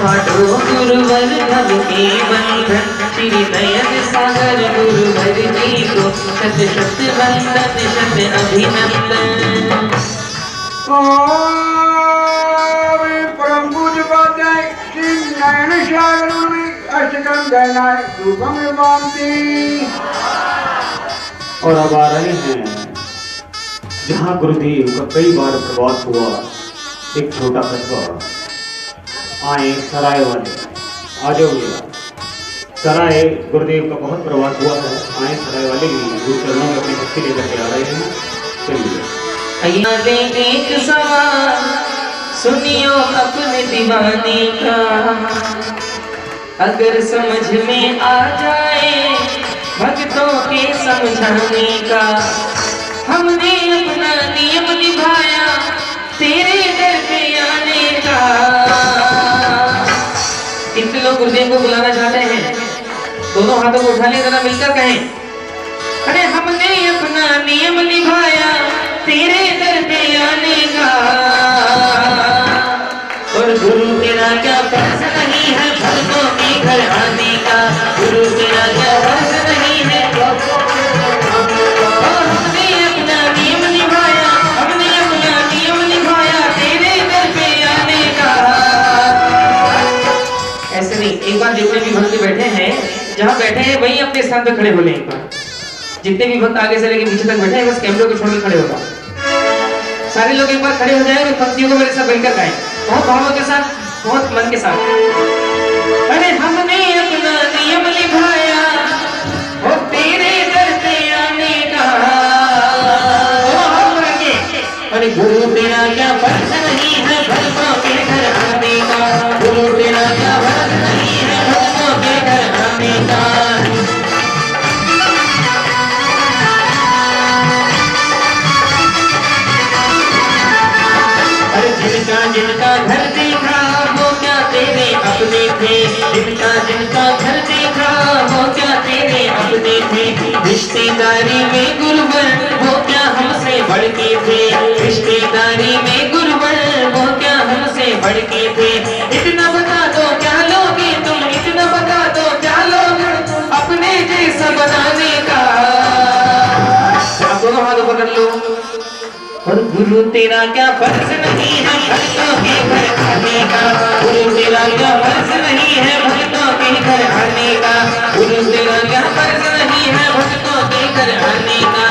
बाटो गुरुवर भव के बंधन, श्री नयन सागर गुरुवर जी को शत शत वंदन शत अभिनंदन। परम पूज्य उपाध्याय श्री नयन सागर में अष्टकम गहनाएं रूपम निर्मांति। और अब आ रहे हैं जहाँ गुरुदेव का कई बार प्रवास हुआ, एक छोटा कस्बा। आए सराय वाले, आ जाओ भैया। सराय गुरुदेव का बहुत प्रवास हुआ है। आए सराय वाले भी गुरु चरणों में अपनी भक्ति लेकर के आ रहे हैं। चलिए दे एक सवाल सुनियो अपने दीवाने का, अगर समझ में आ जाए भक्तों के समझाने का। हमने अपना नियम निभाया तेरे दर पे आने का। कितने लोग गुरुदेव को बुलाना चाहते हैं? दोनों हाथों को उठा ले, जरा मिलकर कहें, अरे हमने अपना नियम निभाया तेरे दर पे आने का। और गुरु तेरा क्या फर्ज नहीं है भक्तों के घर आने का। गुरु तेरा क्या फर्ज नहीं है। और हमने अपना नियम निभाया, हमने अपना नियम निभाया तेरे दर पे आने का। ऐसे नहीं, एक बार जितने भी भक्त बैठे हैं, जहाँ बैठे हैं वहीं अपने स्थान पे खड़े हो लें। एक बार जितने भी भक्त आगे से लेकर पीछे तक बैठे हैं, बस कैमरे को छोड़ के खड़े होगा। सारे लोग एक बार खड़े हो जाए और पंक्तियों को मेरे साथ बनकर गाएं, बहुत भावों के साथ, बहुत मन के साथ। अरे हमने अपना नियम निभाया और तेरे दर पे आने का। अरे गुरु तेरा क्या फर्ज नहीं है भक्तों के घर आने का। गुरु तेरा क्या फर्ज नहीं है भक्तों के घर आने का। जिनका जिनका घर देखा वो क्या तेरे अपने थे। जिनका जिनका घर देखा वो क्या तेरे अपने थे। रिश्तेदारी में गुरुवर वो क्या हमसे बढ़ के थे। रिश्तेदारी में गुरुवर वो क्या हमसे बढ़ के थे। इतना बता दो क्या लोगे तुम, इतना बता दो क्या लोगे अपने जैसा बनाने का। आप दोनों हाथों पकड़ लो। और गुरु तेरा क्या फर्ज नहीं है भक्तों के घर आने का। गुरु तेरा क्या फर्ज नहीं है भक्तों के घर आने का। गुरु तेरा क्या फर्ज नहीं है भक्तों के घर आने का।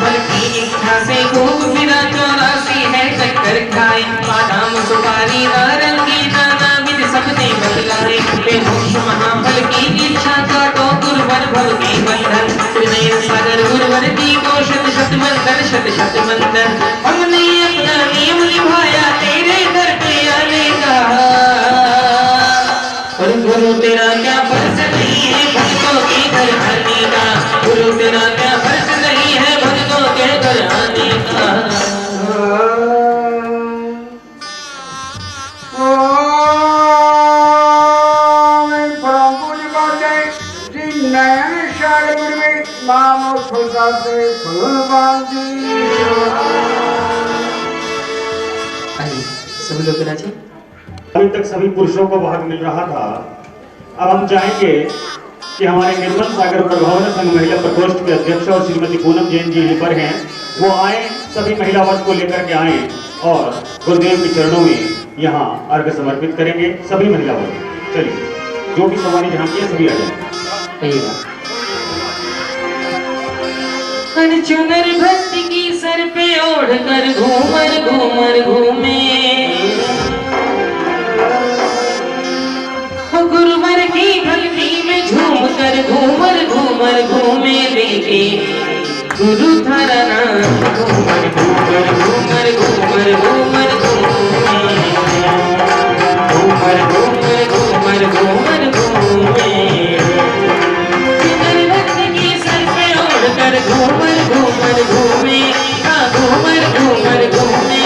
बल्कि इच्छा से खूब फिरा 84 है चक्कर खाए। बादाम सुपारी नारंगी नाना बिन सबने बतलाए। बेहोश महाफल की इच्छा का तो गुरुवर भव के बंधन। त्रिनयन सागर गुरुवर जी को शत शत वंदन शत शत वंदन। हमने अपना नियम निभाया तेरे घर पे आने का। और गुरु तेरा क्या फर्ज नहीं है भक्तों के घर आने का। गुरु तेरा क्या फर्ज नहीं है भक्तों के घर आने का। नयन सागर में मामो फुलकाते फूल बांधी। सभी लोग नाचे। अभी तक सभी पुरुषों को भाग मिल रहा था। अब हम चाहेंगे कि हमारे निर्मल सागर प्रभावना संघ महिला प्रकोष्ठ के अध्यक्ष और श्रीमती पूनम जैन जी पर हैं, वो आए, सभी महिला वर्ग को लेकर के आए और गुरुदेव के चरणों में यहाँ अर्घ्य समर्पित करेंगे सभी महिला वर्ग। चलिए, जो भी सवारी जहाँ की है सभी आ जाए। चुनर भक्ति की सर पे ओढ़ कर घूमर घूमर घूमे। गुरुवर की भक्ति में झूम कर घूमर घूमर घूमे। देखे गुरु थारा नाम घूमर घूमर घूमर घूमर घूमर घूमे। घूमर घूमर घूमर घूमर घूमे। घूमर घूमर घूमे, घूमर घूमर घूमे।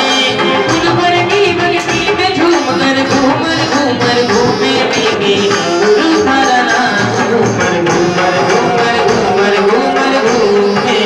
गुरुवर की भक्ति में झूम कर घूमर घूमर घूमे। देखे गुरु थारा नाम घूमर घूमर घूमर घूमर घूमर घूमे।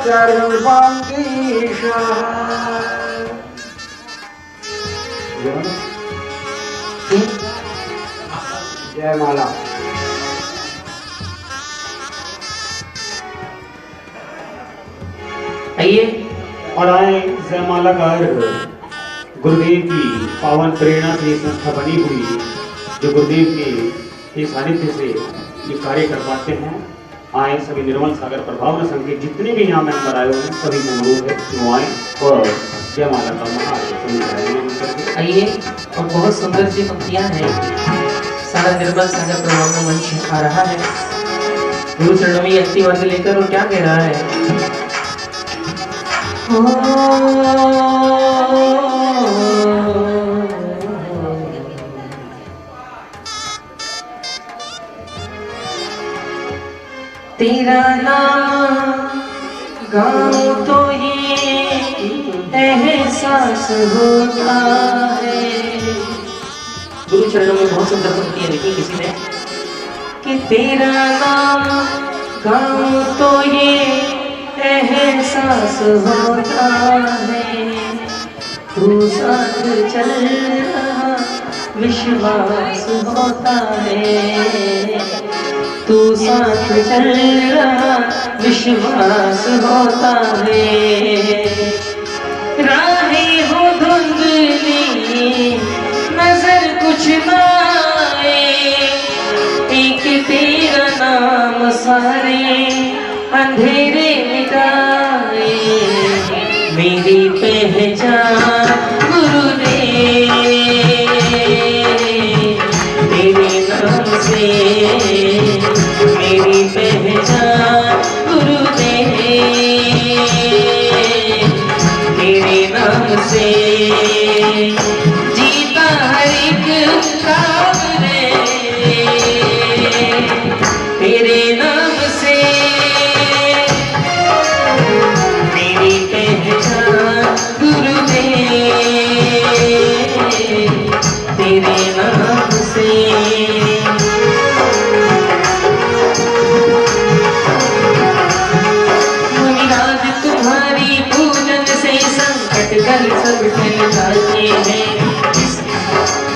चरण बांगीशा। जय माला। आइए और आए जयमाला का अर्घ गुरुदेव की पावन प्रेरणा से संस्था बनी हुई, जो गुरुदेव के सानिध्य से ये कार्य कर पाते हैं। आए सभी निर्मल सागर प्रभावन संघ के जितने भी यहाँ मेंबर आए हुए हैं सभी को अनुरोध है कि वो आए और जयमाला का महाआरती। आइए, और बहुत सुंदर सी पंक्तियां हैं। सारा निर्मल सागर प्रभावन मंच आ रहा है, गुरु चरणों में अंतिम अर्घ लेकर, और क्या कह रहा है? तेरा नाम गाऊं तो ये एहसास होता है। गुरु चरणों में बहुत सुंदर पंक्तियां लिखी किसी ने कि तेरा नाम गाऊं तो ये एहसास होता है, तू साथ चल रहा विश्वास होता है, तू साथ चल रहा विश्वास होता है। राहें हो धुंधली नजर कुछ ना आए, एक तेरा नाम सारे अंधेरे मिटाए। मेरी पहचान गुरुदेव तेरे नाम से, मेरी पहचान गुरुदेव तेरे नाम से। जीता हर एक काम रे तेरे नाम से, मेरी पहचान गुरुदेव तेरे नाम से। मुनिराज तुम्हारी पूजन से संकट कर सब टल जाते हैं,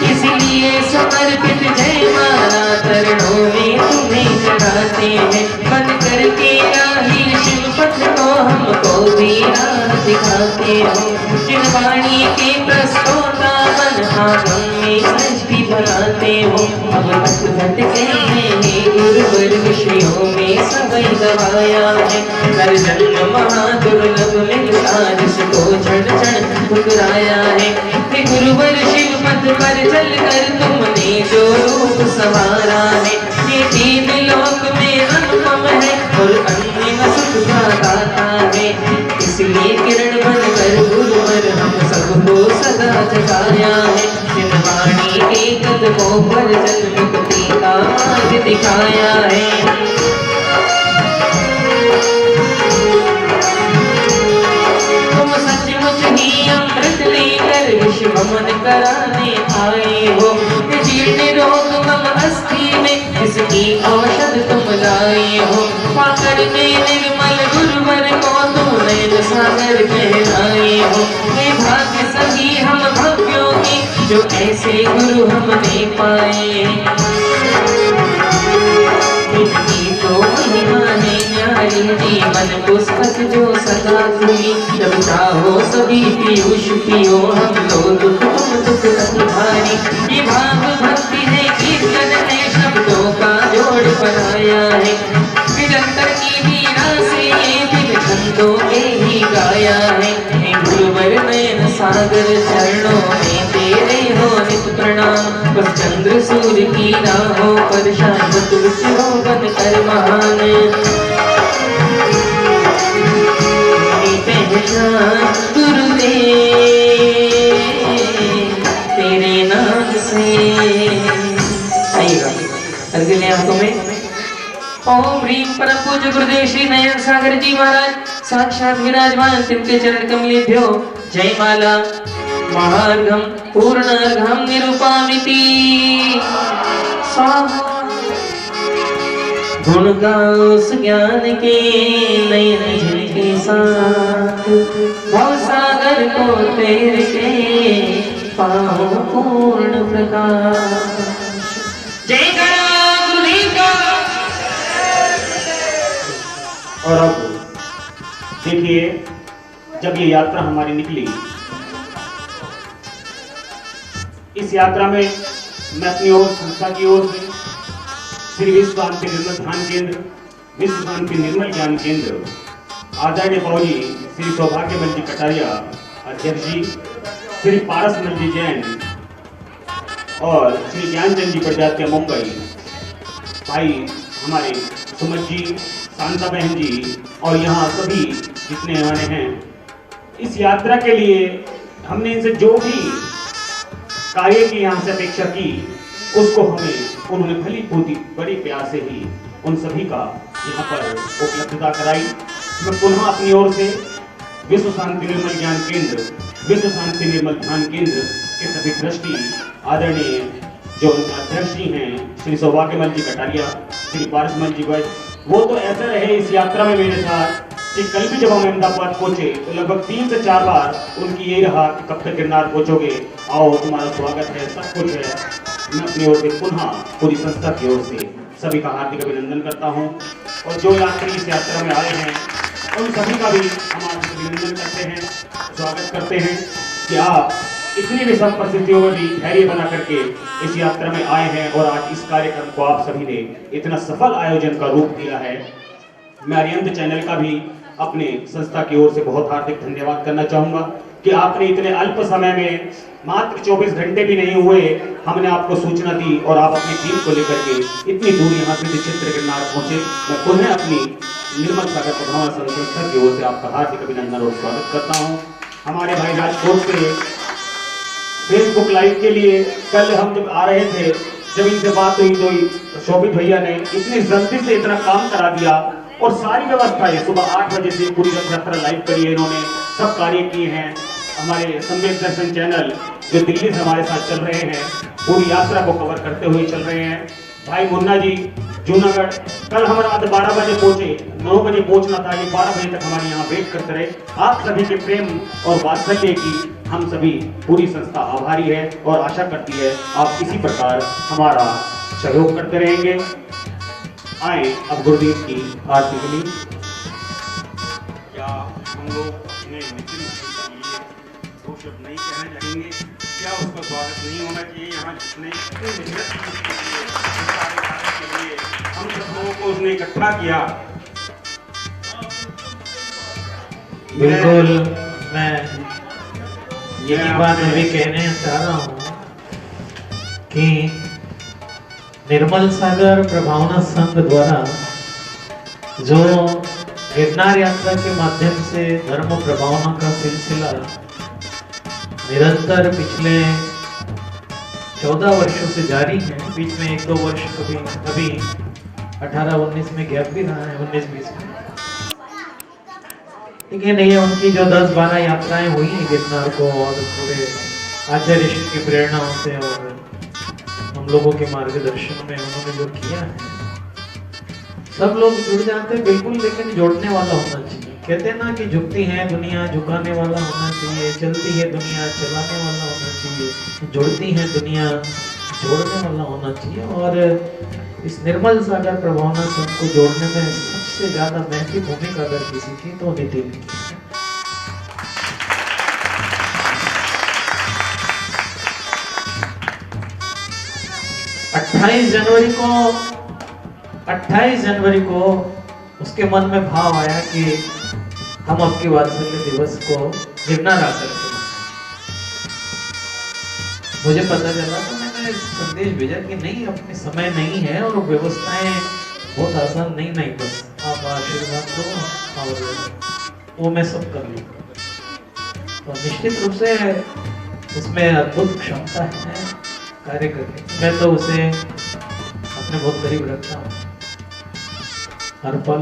इसलिए समर्पित जय माला चरणों में तुम्हें चढ़ाते हैं। बन करके राही शिव पथ को हमको भी राह दिखाते हो, जिन वाणी के प्रस्तोता बन आगम में सृष्टि बनाते हो। अब तक भटके हैं गुरुवर विषयों में समय गवाया है, हर जन्म महादुर्लभ मिलता जिसको क्षण क्षण ठुकराया है। गुरुवर शिव पथ पर चल कर तुमने जो रूप संवारा है, ये तीन लोक में अनुपम है और अन्य न सुख का दाता है। इसलिए किरण बन कर गुरुवर हम सबको सदा जगाया है, जिन वाणी के कदमों पर जल मुक्ति का मार्ग दिखाया है। तुम सचमुच ही अमृत लेकर विश्व भ्रमण कराने आए हो, जीर्ण रोग मम अस्थि में इसकी औषध तुम लाए हो। पाकर में निर्मल गुरुवर को तुम नैन सागर कहलाए हो। हे भाग्य सभी हम भव्यों के जो ऐसे गुरु हमने पाए, इनकी तो महिमा है न्यारी, जीवन पुस्तक जो सदा खुली। जब चाहो सभी पीयूष पियो, हम लोग तुम दुख भारी। ये भाव भक्ति है कीर्तन है शब्दों का जोड़ बनाया है, निरंतर की वीणा से ये दिल छंदों के ही गाया है। गुरुवर नयन सागर चरणों में तेरे हो नित प्रणाम, बस चंद्र सूर्य की राहों पर शाश्वत विचरो बन कर महान। मेरी पहचान गुरुदेव तेरे नाम से। आइएगा अगले हाथों में ओम ह्रीम परम पूज्य गुरुदेव श्री नयन सागर जी महाराज साक्षात विराजमान, तिनके चरण कमलेभ्यो जय माला। महार्घम पूर्णार्घम निरूपामिति स्वाहा। गुण गाऊं ज्ञान के नयन झलके साथ, भव सागर को तैर के पाऊं पूर्ण प्रकाश। जय गुरुदेव का। और अब देखिए, जब ये यात्रा हमारी निकली, इस यात्रा में मैं अपनी ओर संस्था की ओर से श्री विश्व शांति निर्मल ध्यान केंद्र, विश्व शांति निर्मल ज्ञान केंद्र, आदरणीय बाबूजी श्री सौभाग्यमल जी कटारिया अध्यक्ष जी, श्री पारसमल जी जैन और श्री ज्ञानचंद जी प्रजात्या मुंबई, भाई हमारे सुमन जी, शांता बहन जी और यहाँ सभी जितने आने हैं, इस यात्रा के लिए हमने इनसे जो भी कार्य की यहाँ से अपेक्षा की, उसको हमें उन्होंने भली पूरी बड़ी प्यार से ही उन सभी का यहाँ पर उपलब्धता कराई। मैं पुनः अपनी ओर से विश्व शांति निर्मल ज्ञान केंद्र, विश्व शांति निर्मल ध्यान केंद्र के सभी ट्रस्टी, आदरणीय जो उनके अध्यक्ष जी हैं श्री सौभाग्यमल जी कटारिया, श्री पारसमल जी वैद्य, वो तो ऐसे रहे इस यात्रा में मेरे साथ कि कल भी जब हम अहमदाबाद पहुंचे तो लगभग 3 से 4 बार उनकी यही रहा कि कब तक गिरनार पहुंचोगे, आओ तुम्हारा स्वागत है, सब कुछ है। मैं अपनी ओर से पुनः पूरी संस्था की ओर से सभी का हार्दिक अभिनंदन करता हूं और जो यात्री इस यात्रा में आए हैं उन सभी का भी हम हार्दिक अभिनंदन करते हैं, स्वागत करते हैं कि आप इतनी विषम परिस्थितियों में भी धैर्य बना करके इस यात्रा में आए हैं और आज इस कार्यक्रम को आप सभी ने इतना सफल आयोजन का रूप दिया है। मैं अरिहंत चैनल का भी अपने संस्था की ओर से बहुत हार्दिक धन्यवाद करना चाहूंगा कि आपने इतने अल्प समय में, मात्र 24 घंटे भी नहीं हुए, हमने आपको सूचना दी और आप अपनी टीम को लेकर के इतनी दूर यहाँ से चित्र गिरनार पहुंचे। मैं पुनः अपनी निर्मल सागर प्रभावना संस्था की ओर से आपका हार्दिक अभिनंदन और स्वागत करता हूँ। हमारे भाई राजकोट से फेसबुक लाइव के लिए कल हम जब आ रहे थे, जब इनसे बात हुई तो शोभित भैया ने इतनी जल्दी से इतना काम करा दिया और सारी व्यवस्था है, सुबह 8 बजे से पूरी रथ यात्रा लाइव करी है, इन्होंने सब कार्य किए हैं। हमारे सम्यक दर्शन चैनल जो दिल्ली से हमारे साथ चल रहे हैं, पूरी यात्रा को कवर करते हुए चल रहे हैं। भाई मुन्ना जी जूनागढ़, कल हम रात 12 बजे पहुंचे, 9 बजे पहुंचना था, ये 12 बजे तक हमारे यहाँ वेट करते रहे। आप सभी के प्रेम और वात्सल्य की हम सभी पूरी संस्था आभारी है और आशा करती है आप इसी प्रकार हमारा सहयोग करते रहेंगे। आए अब गुरुदेव की आरती के लिए। क्या हम लोग उन्हें निश्चित के लिए दो शब्द नहीं कहना चाहेंगे? क्या उसका स्वागत नहीं होना चाहिए? यहाँ जितने के लिए हम सब लोगों को उसने इकट्ठा किया। बिल्कुल, मैं यही बात अभी कहने चाह रहा हूँ कि निर्मल सागर प्रभावना संघ द्वारा जो गिरनार यात्रा के माध्यम से धर्म प्रभावना का सिलसिला निरंतर पिछले 14 वर्षों से जारी है, बीच में 1-2 वर्ष कभी 18-19 में गैप भी रहा है, 19-20 में, लेकिन ये उनकी जो 10-12 यात्राएं हुई हैं गिरनार को और पूरे आचार्य ऋषि की प्रेरणाओं से और हम लोगों के मार्गदर्शन में उन्होंने जो किया है, सब लोग जुड़ जाते हैं बिल्कुल, लेकिन जोड़ने वाला होना चाहिए। कहते हैं ना कि झुकती है दुनिया झुकाने वाला होना चाहिए, चलती है दुनिया चलाने वाला होना चाहिए, जुड़ती है दुनिया जोड़ने वाला होना चाहिए। और इस निर्मल सागर प्रभावना संघ को जोड़ने में सबसे ज्यादा महत्वपूर्ण भूमिका अगर किसी की तो नितिन की है। 28 जनवरी को उसके मन में भाव आया कि हम आपके वात्सल्य दिवस को गिरनार आकर के मनाएं। मुझे पता चला तो मैंने संदेश भेजा कि नहीं, अपने समय नहीं है और व्यवस्थाएं बहुत आसान नहीं, बस आप आशीर्वाद दो और वो मैं सब कर लूँगा। तो निश्चित रूप से उसमें अद्भुत क्षमता है कार्य करने। मैं तो उसे अपने बहुत करीब रखता हूँ हर पल,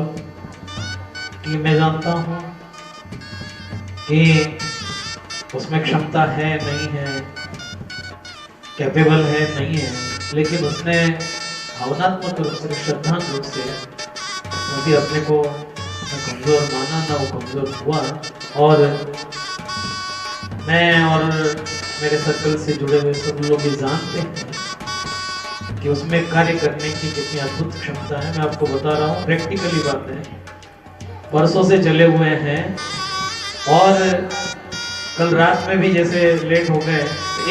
कि मैं जानता हूँ कि उसमें क्षमता है नहीं है, कैपेबल है नहीं है, लेकिन उसने भावनात्मक रूप से, श्रद्धात्मक रूप से कभी अपने को ना कमजोर माना ना वो कमजोर हुआ। और मैं और मेरे सर्कल से जुड़े हुए सब लोग ये जानते हैं कि उसमें कार्य करने की कितनी अद्भुत क्षमता है। मैं आपको बता रहा हूँ, प्रैक्टिकली बात है, परसों से चले हुए हैं और कल रात में भी जैसे लेट हो गए,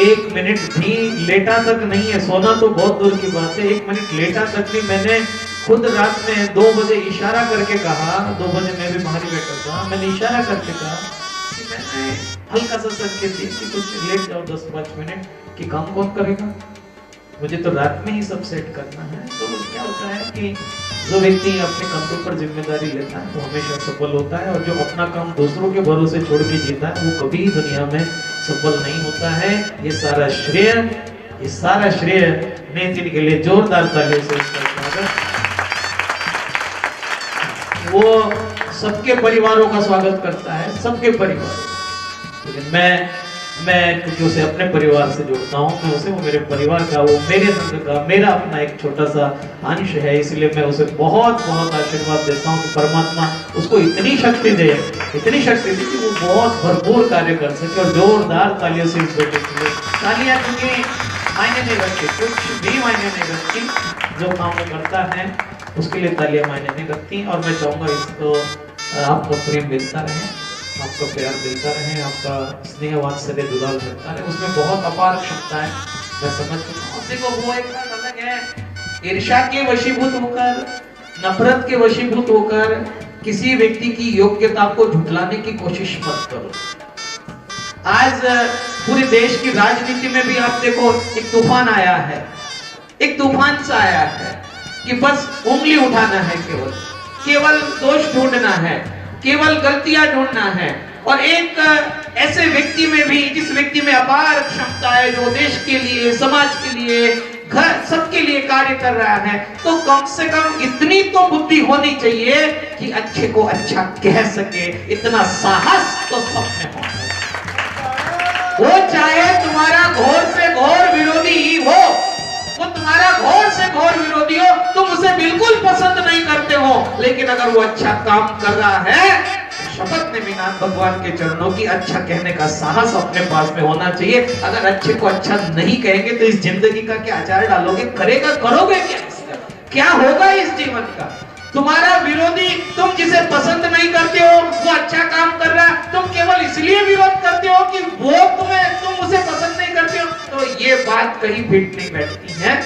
1 मिनट भी लेटा तक नहीं है, सोना तो बहुत दूर की बात है, 1 मिनट लेटा तक नहीं। मैंने खुद रात में 2 बजे इशारा करके कहा, 2 बजे मैं भी बाहर बैठा था, मैंने इशारा करके कहा कि मैंने हल्का सा संकेत दिया कि कुछ लेट जाओ 10-5 मिनट, कि काम कौन करेगा, मुझे तो रात में ही सब सेट करना है। तो क्या होता है कि जो व्यक्ति अपने कंधों पर जिम्मेदारी लेता है वो हमेशा सफल होता है, और जो अपना काम दूसरों के भरोसे छोड़ के जीता है वो कभी दुनिया में सफल नहीं होता है। ये सारा श्रेय नितिन के लिए जोरदार तालियों से इसका स्वागत। वो सबके परिवारों का स्वागत करता है, सबके परिवार। लेकिन मैं क्योंकि उसे अपने परिवार से जोड़ता हूँ, मैं उसे, वो मेरे परिवार का, वो मेरे संग का, मेरा अपना एक छोटा सा अंश है, इसलिए मैं उसे बहुत बहुत आशीर्वाद देता हूँ कि परमात्मा उसको इतनी शक्ति दे कि वो बहुत भरपूर कार्य कर सके। और जोरदार तालियों से इस बेटे के लिए तालियां, क्योंकि मायने नहीं रखती, कुछ भी मायने नहीं रखती, जो काम वो करता है उसके लिए तालियां मायने नहीं रखती। और मैं चाहूँगा इसको आपका प्रेम मिलता रहे, आपका प्यार मिलता रहे, आपका स्नेह वात्सल्य दुलार मिलता रहे, उसमें बहुत अपार क्षमता है, मैं समझ चुका हूँ। देखो वो एक बात अलग है, ईर्ष्या के वशीभूत होकर, नफरत के वशीभूत होकर किसी व्यक्ति की योग्यता को झुठलाने की कोशिश मत करो। आज पूरे देश की राजनीति में भी आप देखो, एक तूफान आया है, एक तूफान सा आया है कि बस उंगली उठाना है, केवल दोष ढूंढना है, केवल गलतियां ढूंढना है। और एक ऐसे व्यक्ति में भी, जिस व्यक्ति में अपार क्षमता है, जो देश के लिए, समाज के लिए, घर सबके लिए कार्य कर रहा है, तो कम से कम इतनी तो बुद्धि होनी चाहिए कि अच्छे को अच्छा कह सके। इतना साहस तो सब में हो, वो चाहे तुम्हारा घोर से घोर विरोधी ही हो, वो तुम्हारा घोर से घोर विरोधी हो, तुम उसे बिल्कुल पसंद नहीं करते हो, लेकिन अगर वो अच्छा काम कर रहा है, शपथ निमिनाथ भगवान के चरणों की, अच्छा कहने का साहस अपने पास में होना चाहिए। अगर अच्छे को अच्छा नहीं कहेंगे तो इस जिंदगी का क्या आचार डालोगे, करोगे क्या होगा इस जीवन का? तुम्हारा विरोधी, तुम जिसे पसंद नहीं करते हो, वो अच्छा काम कर रहा है, तुम केवल इसलिए विरोध करते हो कि वो तुम उसे पसंद नहीं करते हो, तो ये बात कहीं फिट नहीं बैठती है।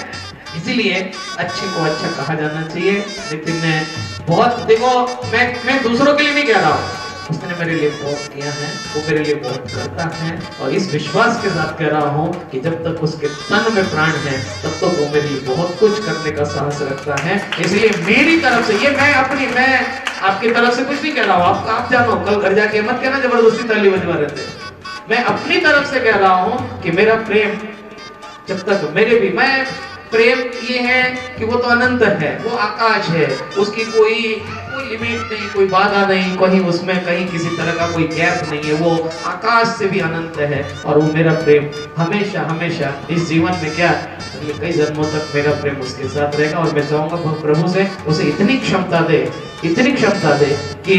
इसीलिए अच्छे को अच्छा कहा जाना चाहिए। नितिन ने बहुत, देखो मैं दूसरों के लिए नहीं कह रहा हूँ, उसने मेरे लिए बहुत किया है, वो मेरे लिए बहुत करता है, और इस विश्वास के साथ कह रहा हूँ कि जब तक उसके तन में प्राण है तब तक वो मेरे लिए बहुत कुछ करने का साहस रखता है। इसलिए मेरी तरफ से ये, मैं आपकी तरफ से कुछ नहीं कह रहा हूँ, आप जानो, कल घर जाके मत कहना जबरदस्ती ताली बजवा रहे थे। मैं अपनी तरफ से कह रहा हूँ कि मेरा प्रेम जब तक मैं प्रेम ये है कि वो तो अनंत है, वो आकाश है, उसकी कोई लिमिट नहीं, कोई बाधा नहीं, कहीं उसमें कहीं किसी तरह का कोई गैप नहीं है, वो आकाश से भी अनंत है। और वो मेरा प्रेम हमेशा हमेशा इस जीवन में क्या, अगले कई जन्मों तक मेरा प्रेम उसके साथ रहेगा। और मैं चाहूंगा प्रभु से उसे इतनी क्षमता दे कि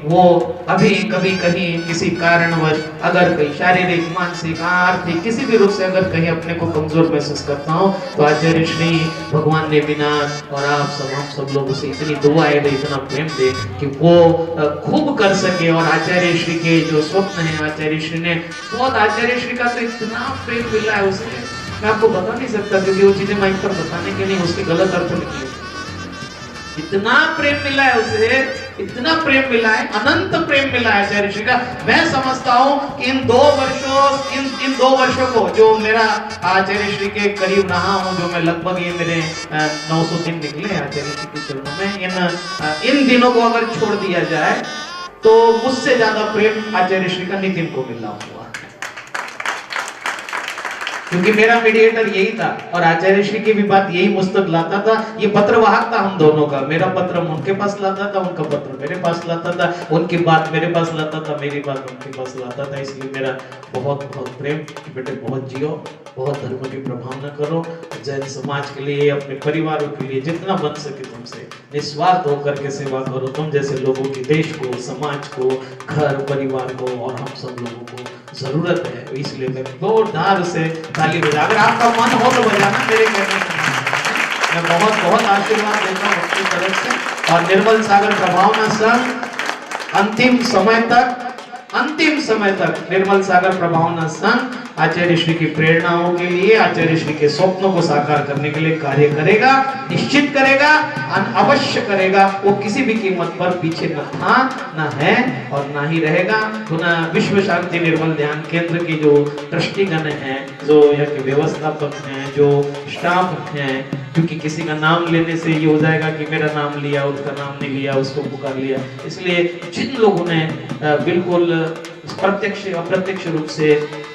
वो अभी कभी कहीं किसी कारणवश, अगर कहीं शारीरिक, मानसिक, आर्थिक किसी भी रूप से अगर कहीं अपने को कमजोर महसूस करता हूँ, तो आचार्य श्री भगवान नेमिनाथ और आप सब लोग उसे इतनी दुआएं दे, इतना प्रेम दे कि वो खूब कर सके। और आचार्य श्री के जो स्वप्न है, आचार्य श्री ने बहुत, आचार्य श्री का तो इतना प्रेम मिला है उसे, मैं आपको बता नहीं सकता, क्योंकि वो चीजें माइक पर बताने के लिए उसके गलत अर्थ निकले। इतना प्रेम मिला है उसे, इतना प्रेम मिला है, अनंत प्रेम मिला है आचार्य श्री का। मैं समझता हूँ कि इन 2 वर्षों को जो मेरा आचार्य श्री के करीब रहा हूँ, जो मैं लगभग, ये मेरे 900 दिन निकले आचार्य श्री के चरणों में, इन दिनों को अगर छोड़ दिया जाए तो मुझसे ज्यादा प्रेम आचार्य श्री का नितिन को मिला हुआ, क्योंकि मेरा मीडिएटर यही था और आचार्य श्री की भी बात यही मुझ तक लाता था। ये पत्रवाहक था हम दोनों का, मेरा पत्र उनके पास लाता था, उनका पत्र मेरे पास लाता था, उनकी बात मेरे पास लाता था, मेरी बात उनके पास लाता था। इसलिए मेरा बहुत बहुत प्रेम कि बेटे बहुत जियो, बहुत धर्म की प्रभावना करो, जैन समाज के लिए, अपने परिवारों के लिए जितना बन सके तुमसे निस्वार्थ होकर के सेवा करो। तुम जैसे लोगों की देश को, समाज को, घर परिवार को और हम सब लोगों को जरूरत है। इसलिए मैं जोरदार से ताली बजा, अगर आपका मन हो तो बजाना, मेरे कहने से मैं बहुत बहुत आशीर्वाद देता हूँ अपनी तरफ से। और निर्मल सागर प्रभावना संघ अंतिम समय तक निर्मल सागर प्रभावना संघ आचार्य श्री की प्रेरणाओं के लिए, आचार्य श्री के स्वप्नों को साकार करने के लिए कार्य करेगा, निश्चित करेगा, अवश्य करेगा। वो किसी भी कीमत पर पीछे न था, न है और न ही रहेगा। पुनः विश्व शांति निर्मल ध्यान केंद्र की जो ट्रस्टीगण हैं, जो यहाँ के व्यवस्थापक हैं, जो स्टाफ हैं, क्योंकि किसी का नाम लेने से ये हो जाएगा कि मेरा नाम लिया, उसका नाम नहीं लिया, उसको पुकार लिया। इसलिए जिन लोगों ने बिल्कुल प्रत्यक्ष अप्रत्यक्ष रूप से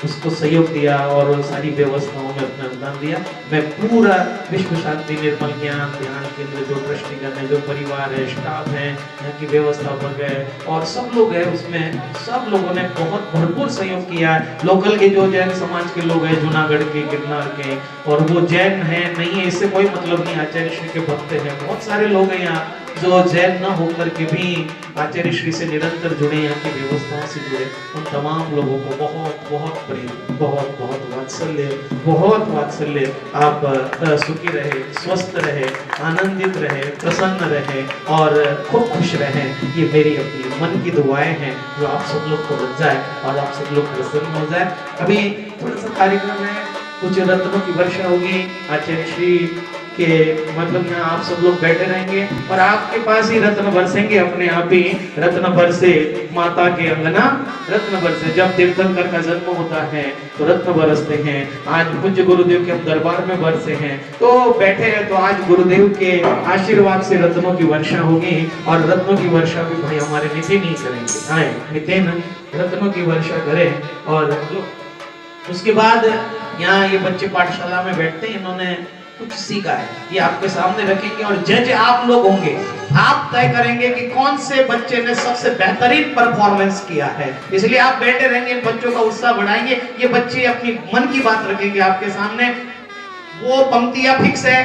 उसको सहयोग दिया और सारी व्यवस्थाओं में अपना योगदान दिया, मैं पूरा विश्व शांति निर्मल ज्ञान ध्यान केंद्र जो ट्रस्टीगण है, जो परिवार है, स्टाफ है, यहाँ की व्यवस्थापक है और सब लोग हैं, उसमें सब लोगों ने बहुत भरपूर सहयोग किया है। लोकल के जो जैन समाज के लोग हैं, जूनागढ़ के, गिरनार के, और वो जैन है नहीं है इससे कोई मतलब नहीं, आचार्य श्री के भक्त हैं। बहुत सारे लोग हैं यहाँ जो जैन न होकर के भी आचार्य श्री से निरंतर जुड़े, यहाँ की व्यवस्थाओं से जुड़े। उन तमाम लोगों को बहुत बहुत प्रेम, बहुत बहुत वात्सल्य। आप सुखी रहे, स्वस्थ रहे, आनंदित रहे, प्रसन्न रहे और खूब खुश रहे। ये मेरी अपनी मन की दुआएं हैं जो आप सब लोग को लग जाए और आप सब लोग प्रसन्न हो जाए। अभी थोड़ा सा कार्यक्रम है, कुछ रत्नों की वर्षा होगी आचार्य श्री के, मतलब यहाँ आप सब लोग बैठे रहेंगे और आपके पास ही रत्न बरसेंगे अपने आप ही। रत्न बरसे माता के अंगना, रत्न बरसे। जब तीर्थंकर का जन्म होता है तो रत्न बरसते हैं। आज पूज्य गुरुदेव के हम दरबार में बरसे हैं तो बैठे हैं, तो आज गुरुदेव के आशीर्वाद से रत्नों की वर्षा होगी। और रत्नों की वर्षा भी भाई हमारे नितिन ही करेंगे। आए नितिन रत्नों की वर्षा करें। और उसके बाद यहाँ ये बच्चे पाठशाला में बैठते हैं, इन्होंने कुछ सीखा है, ये आपके सामने रखेंगे और जज आप लोग होंगे। आप तय करेंगे कि कौन से बच्चे ने सबसे बेहतरीन परफॉर्मेंस किया है। इसलिए आप बैठे रहेंगे, इन बच्चों का उत्साह बढ़ाएंगे। ये बच्चे अपनी मन की बात रखेंगे आपके सामने। वो पंक्तियां फिक्स है,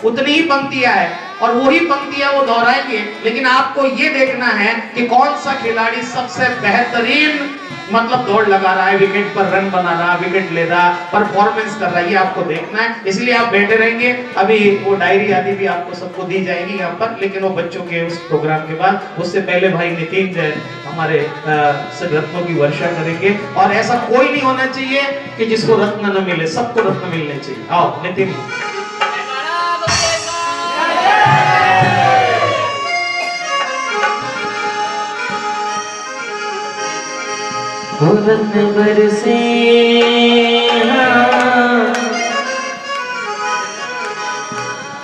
उतनी ही पंक्तियां है और वही पंक्तियां वो दोहराएंगे, लेकिन आपको ये देखना है कि कौन सा खिलाड़ी सबसे बेहतरीन मतलब दौड़ लगा रहा है, विकेट पर रन बना रहा, विकेट ले रहा, परफॉर्मेंस कर रहा है, ये आपको देखना है। इसलिए आप बैठे रहेंगे। अभी वो डायरी आदि भी आपको सबको दी जाएगी यहाँ पर, लेकिन वो बच्चों के उस प्रोग्राम के बाद। उससे पहले भाई नितिन जैन हमारे रत्नों की वर्षा करेंगे। और ऐसा कोई नहीं होना चाहिए कि जिसको रत्न न मिले, सबको रत्न मिलने चाहिए। आओ नितिन। रत्न बरसे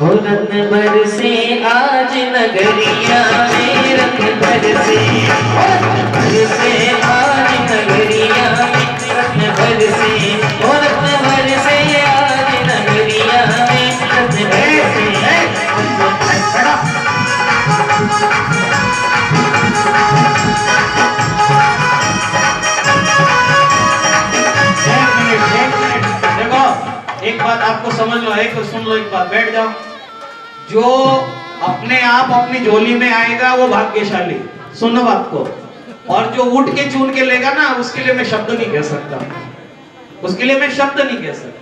रत्न बरसे आज नगरिया में, रत्न बरसे आज नगरिया में, रत्न बरसे रत्न बरसे आज नगरिया में, रत्न बरसे। एक बात आपको समझ लो, एक सुन लो, एक बात, बैठ जाओ। जो अपने आप अपनी झोली में आएगा वो भाग्यशाली, सुनो बात को। और जो उठ के चुन के लेगा ना, उसके लिए मैं शब्द नहीं कह सकता, उसके लिए मैं शब्द नहीं कह सकता,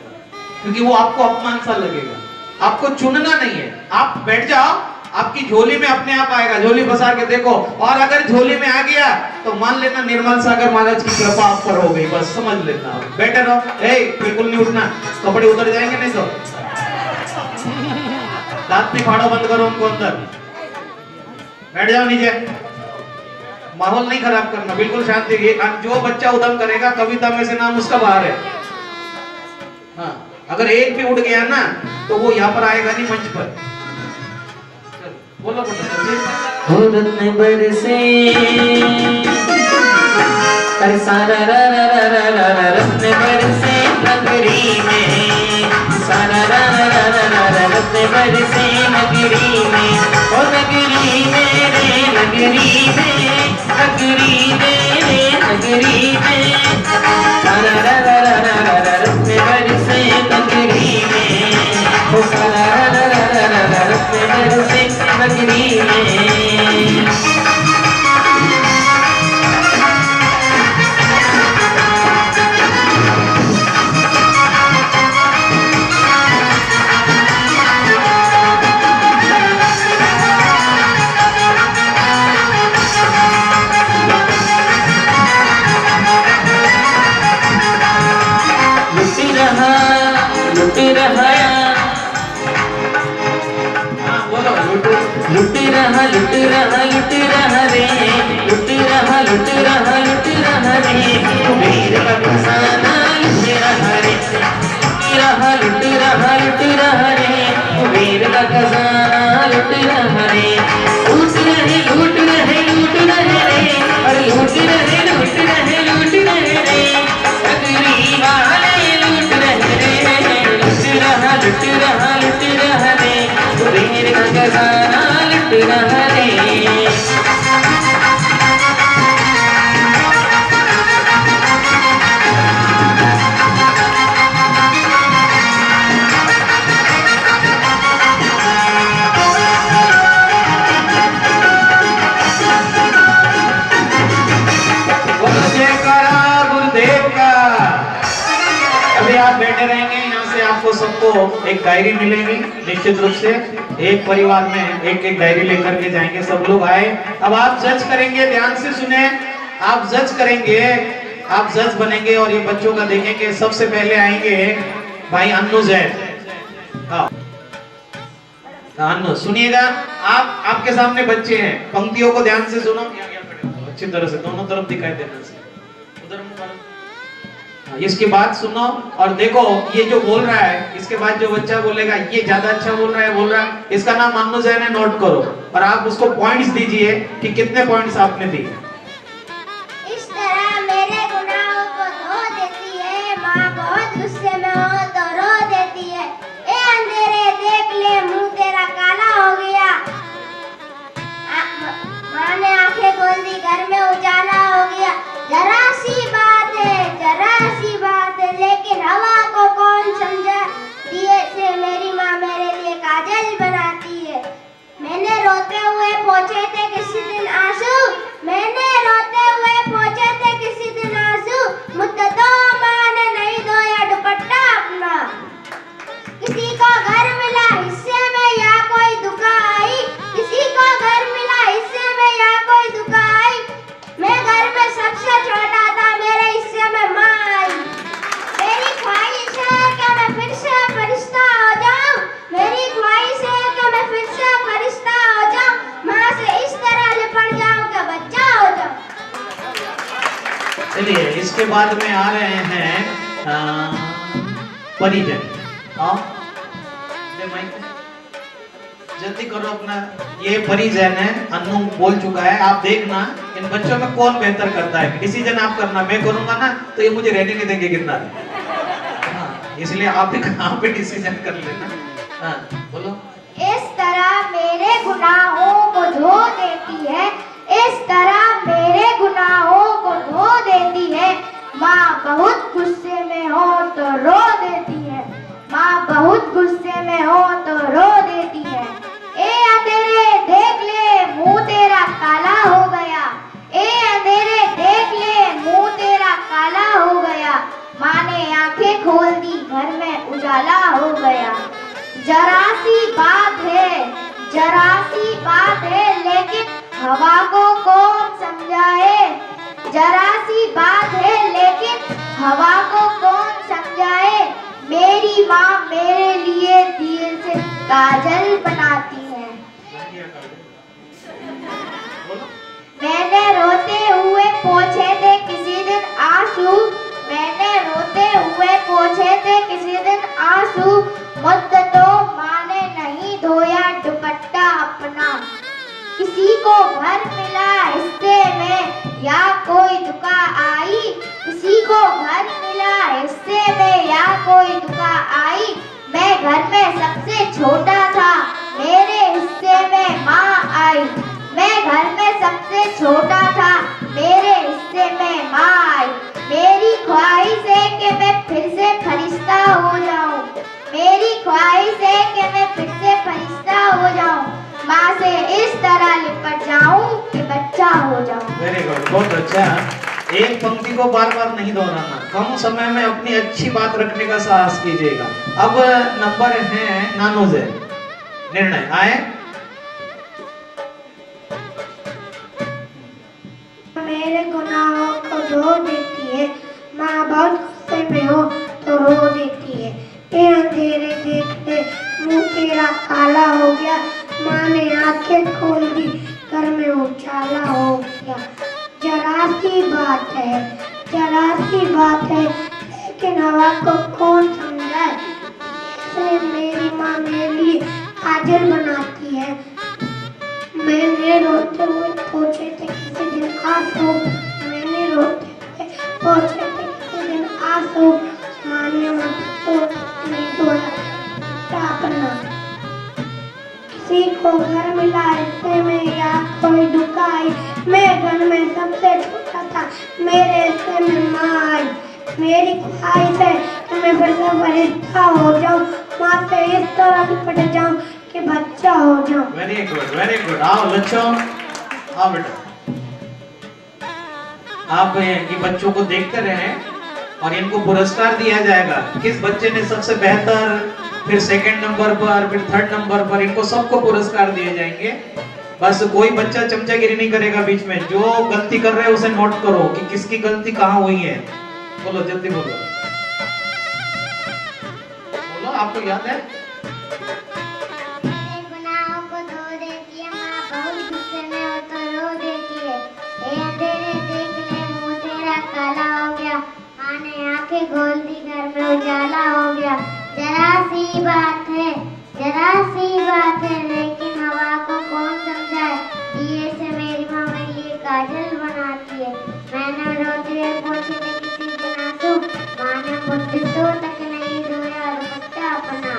क्योंकि वो आपको अपमान सा लगेगा। आपको चुनना नहीं है, आप बैठ जाओ, आपकी झोली में अपने आप आएगा। झोली फंसा के देखो, और अगर झोली में आ गया तो मान लेना निर्मल सागर महाराज की कृपा आप पर हो गई, बस समझ लेना। बैठे रहो, बिल्कुल नहीं उठना, कपड़े उतर जाएंगे नहीं तो। दांत नहीं फाड़ो, बंद करो उनको अंदर। बैठ जाओ नीचे, माहौल नहीं खराब करना, बिल्कुल शांति। जो बच्चा उदम करेगा कविता में से नाम उसका बाहर है। हाँ, अगर एक भी उठ गया ना तो वो यहाँ पर आएगा नहीं मंच पर। बोलो रत्न बरसे अरे सारा रत्न बरसे नगरी में, सारा रत्न बरसे नगरी में, ओ नगरी में रे नगरी में, नगरी में रे नगरी में, सारा रत्न बरसे नगरी में, ओ सारा रत्न बरसे नगरी लुट रहा लुट रहा लुट रहा रे, लुट रहा लुट रहा लुट रहा रे, कुबेर का खजाना लुट रहा रे, लुट रहा लुट रहा रे, कुबेर का खजाना लुट रहा रे, लूट रहे लूट रहे लूट रहे रे, और लूट रहे लूट रहे लूट रहे रे, नगरी वाले लूट रहे रे, लूट रहा लूट रहा लूट रहा रे, कुबेर का खजाना लुट रहा रे। अभी आप बैठे रहेंगे, यहाँ से आपको सबको एक डायरी मिलेगी निश्चित रूप से, एक परिवार में एक एक डायरी लेकर के जाएंगे, सब लोग आए। अब आप जज करेंगे, ध्यान से सुने, आप जज करेंगे, आप जज बनेंगे और ये बच्चों का देखेंगे। सबसे पहले आएंगे भाई अन्नू जैन। अन्नू सुनिएगा, आप आपके सामने बच्चे हैं, पंक्तियों को ध्यान से सुनो, अच्छी तरह से दोनों तरफ दिखाई देना से उधर मुबारक। इसके बाद सुनो और देखो, ये जो बोल रहा है इसके बाद जो बच्चा बोलेगा ये ज्यादा अच्छा बोल रहा है, इसका नाम अन्नू जैन है, नोट करो और आप उसको पॉइंट्स दीजिए कि कितने पॉइंट्स आपने दिए। इस तरह मेरे गुनाहों को धो देती है, माँ बहुत गुस्से में हो तो रो देती है, ए अंधेरे देख ले मुंह तेरा काला हो गया। माँ ने आंखें खोल दी, घर में उजाला हो गया। जरा सी बात है लेकिन हवा को कौन समझा, दिए से मेरी माँ मेरे लिए काजल बनाती है। मैंने रोते हुए पोंछे थे किसी दिन आंसू, मैंने रोते हुए पोंछे थे किसी दिन आंसू, मुद्दतों माँ ने नहीं धोया दुपट्टा अपना। किसी को घर मिला हिस्से में या कोई दुका आई, किसी को घर मिला हिस्से में या कोई दुका आई, मैं घर में सबसे छोटा था, मेरे हिस्से में माँ आई। मेरी ख्वाहिश है कि मैं फिर से फरिश्ता हो जाऊं, मेरी ख्वाहिश है कि मैं फिर से फरिश्ता हो जाऊं, माँ से इस तरह लिपट जाऊं कि बच्चा हो जाऊं। चलिए इसके बाद में आ रहे हैं परिजन। जल्दी करो अपना, ये परिजन है, अन्नू बोल चुका है। आप देखना इन बच्चों में कौन बेहतर करता है, डिसीजन आप करना, मैं करूंगा ना तो ये मुझे रहने नहीं देंगे कितना, इसलिए आप भी डिसीजन कर लेना। हाँ बोलो। इस तरह मेरे गुनाहों को धो देती है, इस तरह मेरे गुनाहों को धो देती है, माँ बहुत गुस्से में हो तो रो देती है, माँ बहुत गुस्से में हो तो रो देती है। ए अंधेरे देख ले मुंह तेरा काला हो गया, ए अंधेरे देख ले मुंह तेरा काला हो गया, माँ ने आंखें खोल दी, घर में उजाला हो गया। जरा सी बात है लेकिन हवा को कौन समझाए, जरा सी बात है लेकिन हवा को कौन समझाए, मेरी माँ मेरे लिए दिए से काजल बनाती है। मैंने रोते हुए पोंछे थे किसी दिन आंसू, मैंने रोते हुए पोंछे थे किसी दिन आंसू, मुद्दतों माँ ने नहीं धोया दुपट्टा अपना। किसी को घर मिला हिस्से में या कोई दुका आई, किसी को घर मिला हिस्से में या कोई दुका आई, मैं घर में सबसे छोटा था, मेरे हिस्से में माँ आई, मैं घर में सबसे छोटा था, मेरे हिस्से में माँ आई। मेरी ख्वाहिश है कि मैं फिर से फरिश्ता हो जाऊं, मेरी ख्वाहिश है कि मैं फिर से फरिश्ता हो जाऊं, माँ से इस तरह लिपट जाऊं कि बच्चा हो जाऊं। वेरी गुड, बहुत अच्छा। एक पंक्ति को बार बार नहीं दोहराना, कम समय में अपनी अच्छी बात रखने का साहस कीजिएगा। अब नंबर है नानू से निर्णय आए। मेरे गुनाहों को धो देती है, माँ बहुत गुस्से में हो तो रो देती है, ये अंधेरे देख ले मुँह तेरा काला हो गया, माँ ने आंखें बात है, लेकिन हवा को कौन समझाए। से मेरी माँ मेरे लिए काजल बनाती है। मैंने रोते हुए पूछे थे किसी दिन आंसू, मैंने रोते हुए पूछे थे किसी दिन आंसू, माने तो नहीं धोया अपना। किसी को घर मिला ऐसे में या कोई दुख आई, मैं घर में सबसे छोटा था, मेरे ऐसे में माँ आई। मेरी ख्वाहिश है कि मैं फिर से फरिश्ता हो जाऊं, माँ से इस तरह लिपट जाऊं कि बच्चा हो जाऊं। Very good, very good. आओ बच्चों, आओ बेटा। आप ये बच्चों को देखते रहें और इनको पुरस्कार दिया जाएगा। किस बच्चे ने सबसे बेहतर, फिर सेकंड नंबर पर, फिर थर्ड नंबर पर, इनको सबको पुरस्कार दिए जाएंगे। बस कोई बच्चा चमचागिरी नहीं करेगा बीच में। जो गलती कर रहे हैं उसे नोट करो कि किसकी गलती कहाँ हुई है। बोलो, जल्दी बोलो, बोलो, आपको याद है? मेरे गुनाहों को धो देती है माँ, बहुत गुस्से में हो तो रो देती है। ए अंधेरे देख ले, मुंह तेरा काला हो गया, माँ ने आंखें खोल दी, घर में उजाला हो गया। जरा सी बात है, जरा सी बात है, लेकिन हवा को कौन समझाए। दिए से मेरी माँ मेरे लिए काजल बनाती है। मैंने रोते हुए पूछे थे किसी दिन आंसू, माँ ने मुद्दतों तक नहीं धोया दुपट्टा अपना।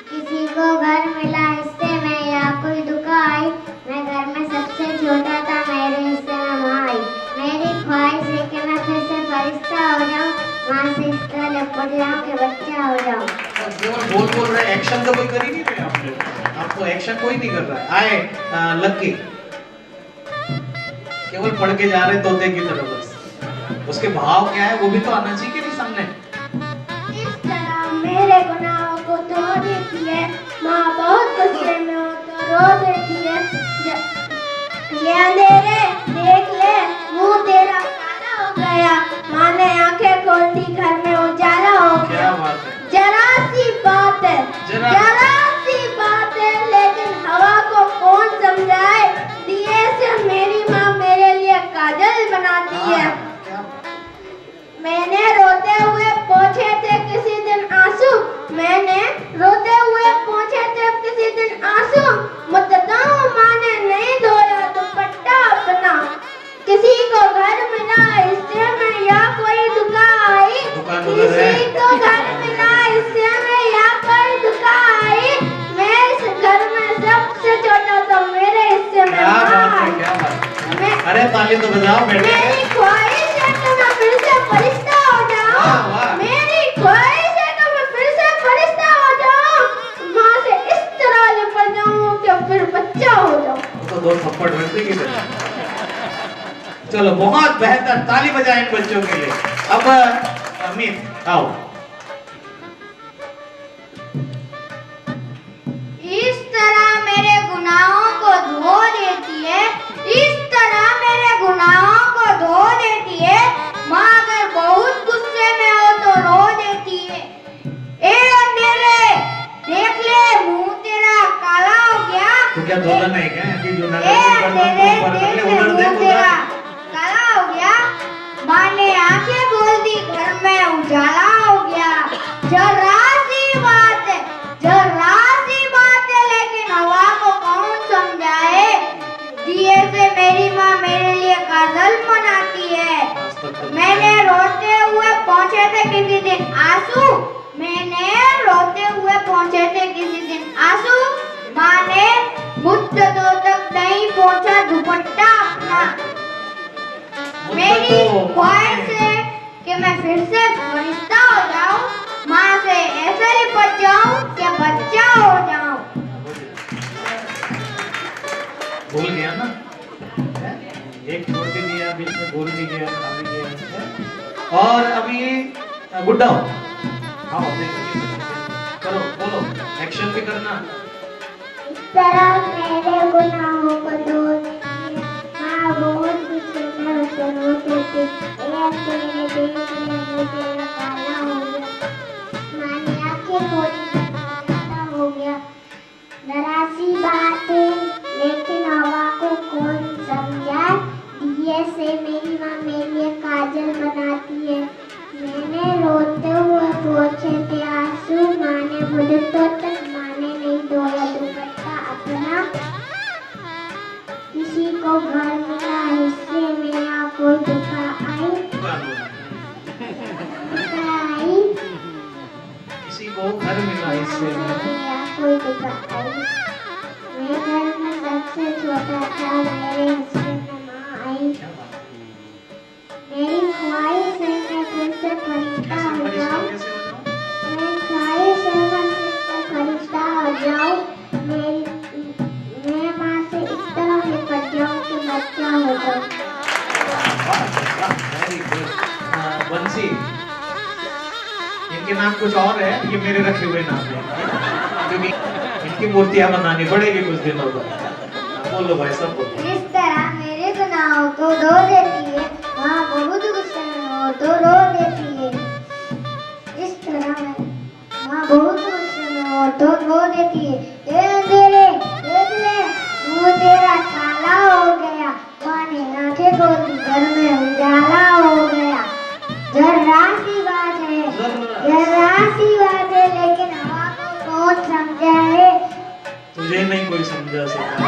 किसी को घर मिला हिस्से में या कोई दुख आई, मैं घर में सबसे छोटा था, मेरे हिस्से में माँ आई। मेरी ख्वाहिश है कि मैं फिर से फरिश्ता हो जाऊं, माँ से इस तरह लिपट जाऊं कि बच्चा हो जाऊं। केवल बोल रहे, एक्शन तो कोई कर ही नहीं रहे आपने। आपको एक्शन कोई नहीं कर रहा है। आए लक्की, केवल पढ़ के जा रहे तोते की तरह बस। उसके भाव क्या है वो भी तो आना चाहिए कि नहीं सामने। इस तरह मेरे गुनाहों को धो देती है माँ, बहुत गुस्से में हो तो रो देती है। ये अंधेरे देख ले, मुंह तेरा काला हो गया, माँ ने आंखें खोल दी, घर में उजाला हो क्या गया। बात है, जरा सी बात है, जरा सी बात है, लेकिन हवा को कौन समझाए। दिए से मेरी माँ मेरे लिए काजल बनाती है। मैंने रोते हुए पूछे थे किसी दिन आंसू, मैंने रोते हुए पूछे थे किसी दिन आंसू, मुद्दतों माँ ने नहीं धोया दुपट्टा अपना। किसी को घर मिला हिस्से में या कोई दुख आई, किसी को घर मिला हिस्से में या कोई दुख आई, मैं इस घर में सबसे छोटा था, मेरे हिस्से में माँ आई। अरे ताली तो बजाओ बेटे। मेरी ख्वाहिश है कि मैं फिर से फरिश्ता हो जाऊं, मेरी ख्वाहिश है कि मैं फिर से फरिश्ता हो जाऊं, माँ से इस तरह लिपट जाऊं कि फिर बच्चा हो जाऊं। तो दो थप्पड़ मिलते कि चलो, बहुत बेहतर, ताली बजाएं इन बच्चों के लिए। अब अमित आओ। इस तरह मेरे गुनाहों को धो देती है, इस तरह मेरे गुनाहों को धो देती है माँ, अगर बहुत गुस्से में हो तो रो देती है। ए अंधेरे देख ले, मुंह तेरा काला हो गया। तो क्या दोलन है क्या कि जो नगर ए में अंधेरे उधर देख ले, देख मुंह उधर। तेरा काला हो गया, माँ ने आंखें खोल दी, घर में उजाला हो गया। जरा सी बात है, जरा सी बात है, लेकिन हवा को कौन समझाए। दिए से मेरी माँ मेरे लिए काजल बनाती है। मैंने रोते हुए पहुँचे थे किसी दिन आंसू, मैंने रोते हुए पहुँचे थे किसी दिन आंसू, माँ ने मुद्दतों तक नहीं पहुँचा दुपट्टा अपना। मेरी ख्वाहिश है कि मैं फिर से फरिश्ता हो जाऊं, माँ से ऐसे लिपट जाऊं कि बच्चा हो जाऊं। भूल गया ना, एक छोड़ भी दिया, बीच में भूल भी गया, खा भी गया। और अभी गुड्डा हाँ करो, बोलो, एक्शन भी करना। इस तरह मेरे गुनाहों को धो देती है माँ, बहुत गुस्से में हो तो रो देती है। तेरे देख ले, मुंह तेरा काला हो गया, माँ ने आंखें खोली, काला हो गया। जरा सी बात है, लेकिन हवा को कौन समझाए। दिए से मेरी माँ मेरे लिए काजल बनाती है। को घर मिला हिस्से में या कोई दुखा आई किसी को घर मिला इससे या कोई दुखा आई मेरे घर में सबसे छोटा था मेरे हिस्से में माँ आई मेरी ख्वाहिश है मैं फिर से फरिश्ता हो जाऊं मेरी ख्वाहिश है मैं फिर से फरिश्ता हो जाऊं मैं माँ से इस तरह निपट जाऊं कि बच्चा हो जाऊं वेरी गुड। बंसी, इनके नाम कुछ और है, ये मेरे रखे हुए नाम है, क्योंकि इनकी मूर्तियां बनानी पड़ेगी कुछ दिनों बाद। बोलो भाई, सब बोलो। जिस तरह मेरे गुनाहों को धो देती है माँ बहुत गुस्से में हो तो रो देती है जिस तरह माँ बहुत गुस्से में हो तो रो देती है ए अंधेरे देख ले मुँह तेरा काला हो गया माँ ने आंखें खोल दी घर में उजाला हो गया जरा सी बात है लेकिन हवा को कौन समझाए तुझे नहीं कोई समझा सकता,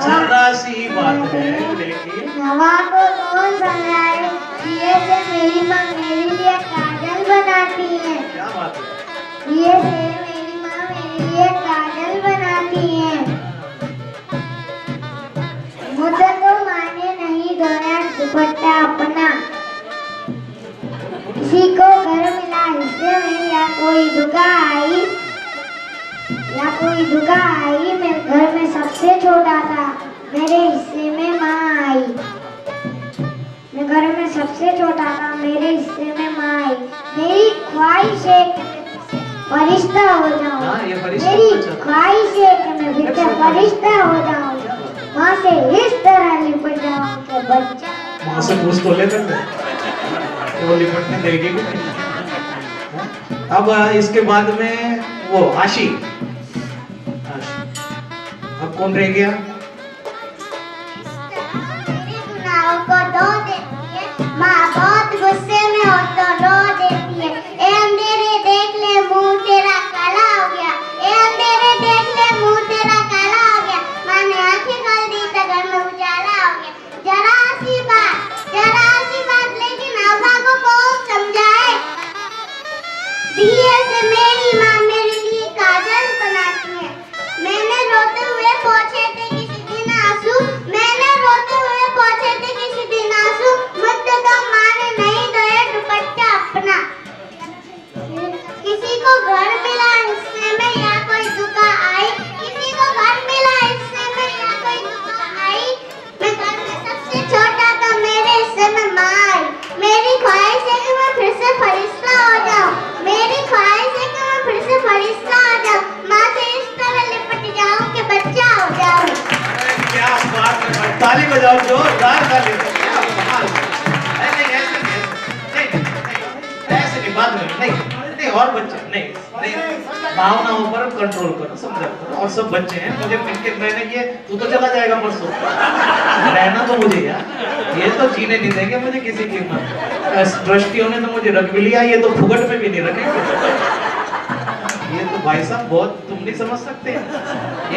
जरा सी बात है लेकिन हवा को कौन समझाए दिए से मेरी माँ मेरे लिए काजल बनाती है क्या बात है। दिए से मेरी माँ मेरे लिए काजल बनाती है मुझे तो माँ ने नहीं धोया दुपट्टा अपना किसी को घर मिला हिस्से में या कोई दुखा आई मेरे घर में सबसे छोटा था मेरे हिस्से में माँ आई मैं घर में सबसे छोटा था मेरे हिस्से में माँ आई मेरी ख्वाहिश है कि मैं फरिश्ता हो जाऊं हाँ, ये फरिश्ता मेरी होना चाहिए। ख्वाहिश है कि मैं फिर से फरिश्ता हो जाऊं माँ से इस तरह लिपट जाऊं कि बच्चा वहां से पूछ तो लेते थे, वो लिपटने देगी भी नहीं। अब इसके बाद में वो आशी, अब कौन रह गया? मेरे गुनाहों को धो देती है माँ बहुत गुस्से में हो तो रो देती है ए अंधेरे देख ले मुंह तेरा काला हो गया ए अंधेरे देख ले मुंह तेरा काला हो गया माँ ने आंखें खोल दी तो घर में उजाला हो गया जरा सी बात लेकिन हवा को कौन समझाए दिए से मेरी माँ मेरे लिए काजल बनाती है मैंने रोते हुए पोंछे थे किसी दिन आंसू मुझसे तो माँ ने नहीं धोया दुपट्टा अपना किसी को घर मिला हिस्से में या कोई दुखा आई किसी को घर मिला हिस्से में या कोई दुखा आई मैं घर में सबसे छोटा था मेरे हिस्से में माँ आई मेरी ख्वाहिश है कि मैं फिर से फरिश्ता हो जाऊं माँ से इस तरह लिपट जाऊं कि बच्चा हो जाऊं क्या बात है, ताली बजाओ जोरदार ताली। क्या कमाल। नहीं, ऐसे नहीं, बाद में नहीं, और बच्चे नहीं, भावनाओं पर कंट्रोल करो, समझा करो। और सब बच्चे हैं, मुझे मिलके मैंने ये तू तो चला जाएगा परसों, रहना तो मुझे यार, ये तो जीने नहीं देंगे मुझे किसी कीमत। ट्रस्टियों ने तो मुझे रख भी लिया, ये तो फुगट में भी नहीं रखेंगे। ये तो भाई साहब बहुत तुम नहीं समझ सकते।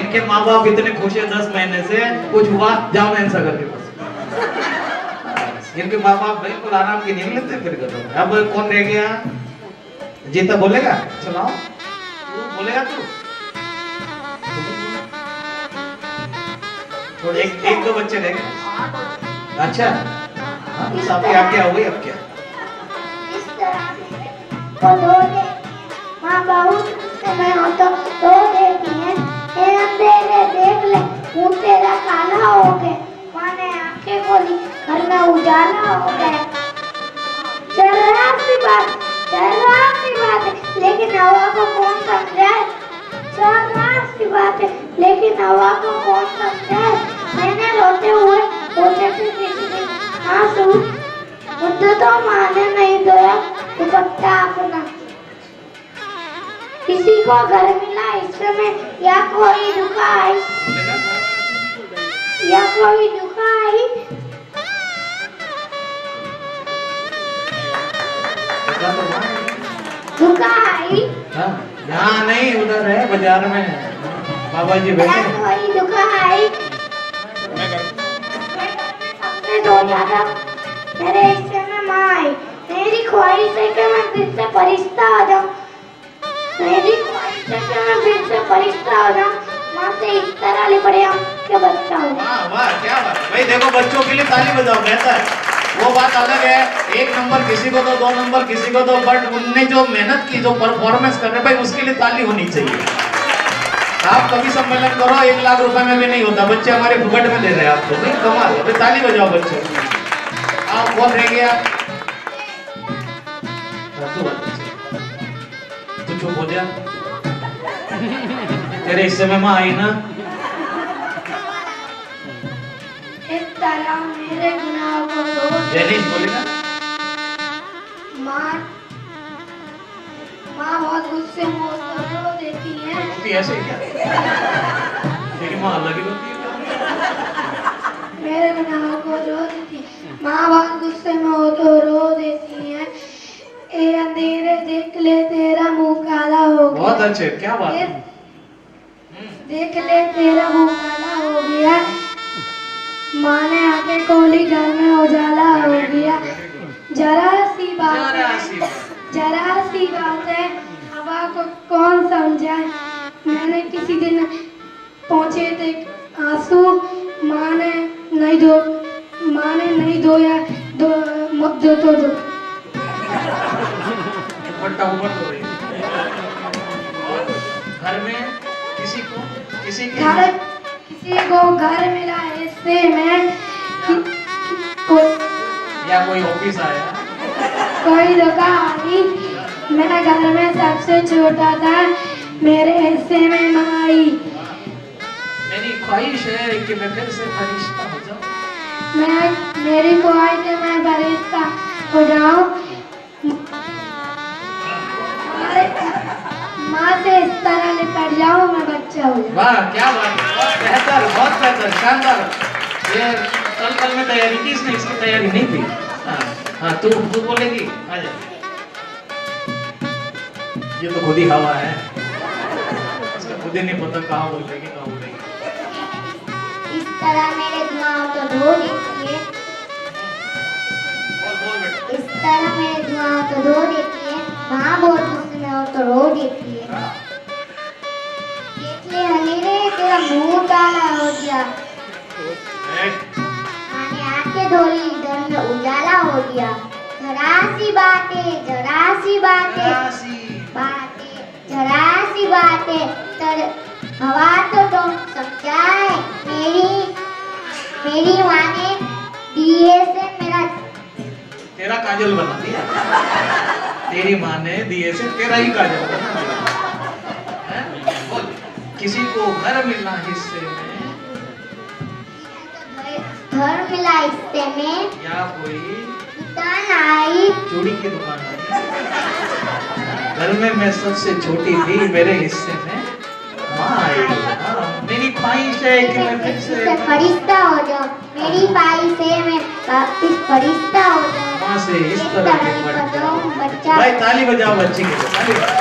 इनके माँ बाप इतने खुश है 10 महीने से, कुछ हुआ जाओ मैं सागर के पास। इनके माँ बाप बिल्कुल आराम की नींद लेते फिर करो। अब कौन रह गया? जीता बोलेगा, चलाओ तू बोलेगा तू। तो एक दो बच्चे रह गए। अच्छा आपकी आज्ञा हो गई, अब क्या? इस तरह को धो दे माँ बहुत समय हो तो धो देती है ए अंधेरे देख ले मुँह तेरा काला हो गया माँ ने आंखें खोली घर में उजाला हो गया जरा सी बात है लेकिन हवा को कौन समझाए जरा सी बात है लेकिन हवा को कौन समझाए मैंने रोते हुए सोचे थे किसी दिन आंसू मुझे तो माँ ने नहीं धोया दुपट्टा अपना किसी को घर मिला हिस्से में या कोई दुखा आई यहाँ नहीं, उधर है बाजार में बाबा जी बैठे। कोई दुखा आई जाता। मेरे हिस्से में माँ आई। मेरी ख्वाहिश है कि मैं फिर से फरिश्ता हो जाऊं। मेरी ख्वाहिश है कि मैं फिर से फरिश्ता हो जाऊं। माँ से इस तरह लिपट जाऊं कि बच्चा हो जाऊं। वाह वाह क्या बात है। भाई देखो बच्चों के लिए ताली बजाओ, बेहतर है। वो बात अलग है, 1 नंबर किसी को दो, 2 नंबर किसी को दो, बट उनने जो मेहनत की, जो परफॉर्मेंस कर रहे भाई, उसके लिए ताली होनी चाहिए। आप कभी सम्मेलन करो 1 लाख रुपए में भी नहीं होता, बच्चे हमारे फुकट में दे रहे हैं आपको, भाई कमाल है। ताली बजाओ बच्चों। आप कौन रह गया? तू चुप हो जा। तेरे हिस्से में माँ आई ना। इस तरह मेरे गुनाहों को रोक जैनिश बोले ना। माँ बहुत गुस्से में होकर रो देती है। होती ऐसे ही क्या? तेरी माँ अलग ही होती है। मेरे गुनाहों को रो देती है। माँ बहुत गुस्से में हो तो रो देती है। ए अंधेरे देख ले तेरा मुंह काला हो गया। बहुत अच्छे, क्या बात है। देख ले तेरा मुंह काला हो गया। माँ ने आंखें खोली, घर में उजाला हो गया। जरा सी बात है, हवा को कौन समझाए। मैंने किसी दिन पहुंचे थे आंसू, माँ ने नहीं धोया, मत दो तो दो। दुपट्टा ऊपर हो रही है। घर में किसी को घर मिला हिस्से में या कोई ऑफिस आया। कोई दुकान आई। मैं घर में सबसे छोटा था। मेरे हिस्से में माँ आई। मेरी ख्वाहिश है कि मैं फिर से फरिश्ता हो जाऊं। मेरी ख्वाहिश है मैं फरिश्ता हो जाऊं। माँ से इस तरह लिपट जाऊं मैं बच्चा हो जाऊं। वाह क्या बात है, बहुत बेहतर, बहुत बेहतर, शानदार। ये कल में तैयारी की इसने, इसकी तैयारी नहीं थी। हाँ तू बोलेगी, आ जा। ये तो खुद ही हवा है, इसका खुद ही नहीं पता कहाँ बोलेगी कहाँ बोलेगी। इस तरह मेरे गुनाहों को धो देती है। बोल बेटा। इस तरह मेरे गुनाहों को धो देती है। माँ बहुत गुस्से में हो तो रो देती है। देख ले अंधेरे तेरा मुंह काला हो गया। मैंने आंखें धोली, घर में उजाला हो गया। जरा सी बातें तर हवा तो समझाए। मेरी माँ ने दिए से मेरा तेरा काजल बना दिया। तेरी माँ ने दिए से तेरा ही काजल बना दिया। बोल, किसी को घर मिला हिस्से में, घर मिला हिस्से में, या कोई दुकान आई, चूड़ी की दुकान आई। घर में मैं सबसे छोटी थी, मेरे हिस्से में माँ आई। मेरी ख्वाहिश है कि मैं फिर से फरिश्ता हो जाऊं। मेरी ख्वाहिश है मैं वापिस फरिश्ता हो जाऊं। माँ से इस तरह की बच्चा। भाई ताली बजाओ बच्ची के लिए, ताली बजाओ।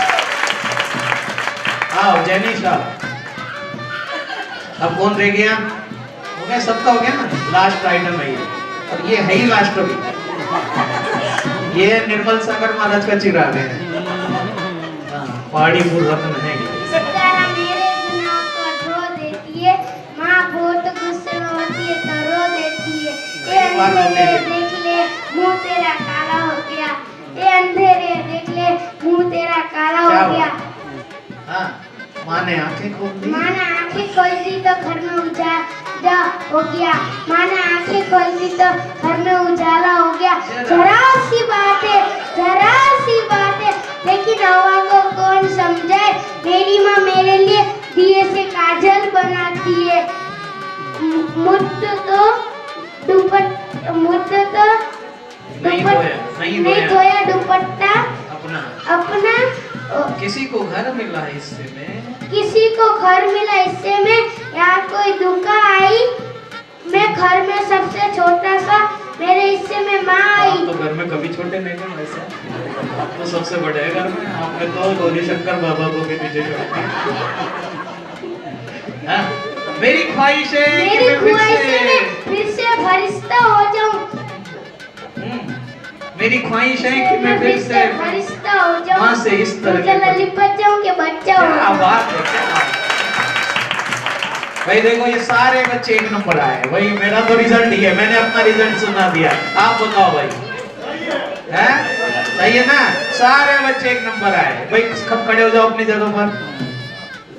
आओ जैनिश आओ। अब कौन रह गया? हो गया, सबका हो गया ना। लास्ट आइटम है ये, और ये है ही लास्ट अभी। ये निर्मल सागर महाराज का चिराग है। पहाड़ी फूल रत्न है ये। मेरे गुनाह को धो देती है। माँ बहुत गुस्से में होती है तो रो देती है। ये अंधेरे देख ले मुंह तेरा काला हो गया। ये अंधेरे देख ले मुंह तेरा काला हो गया। हाँ, माँ ने आंखें खोल दी। माँ ने आंखें खोल दी तो घर में उजाला हो गया। माँ ने आंखें खोल दी तो घर में उजाला हो गया। जरा सी बात है, लेकिन हवा को कौन समझाए। मेरी माँ मेरे लिए दिए से काजल बनाती है। मुझे तो नहीं धोया दुपट्टा अपना। किसी को घर मिला हिस्से में, यहाँ कोई दुकान आई। मैं घर में सबसे छोटा सा, मेरे हिस्से में माँ आई। तो घर में कभी छोटे नहीं थे वैसे, आप तो सबसे बड़े हैं घर में। आपने तो गौरी शंकर बाबा को भी पीछे छोड़ दिया। मेरी ख्वाहिश है कि मैं फिर से फरिश्ता हो जाऊं। मेरी ख्वाहिश है कि मैं फिर से फरिश्ता हो जाऊं, माँ से इस तरह मुझे के लिपट जाऊं कि बच्चा क्या हो। बात है, क्या बात है। भाई देखो ये सारे बच्चे एक नंबर आए। भाई मेरा तो रिजल्ट ही है, मैंने अपना रिजल्ट सुना दिया। आप बताओ भाई, है सही है ना? सारे बच्चे एक नंबर आए। भाई सब खड़े हो जाओ अपनी जगह पर,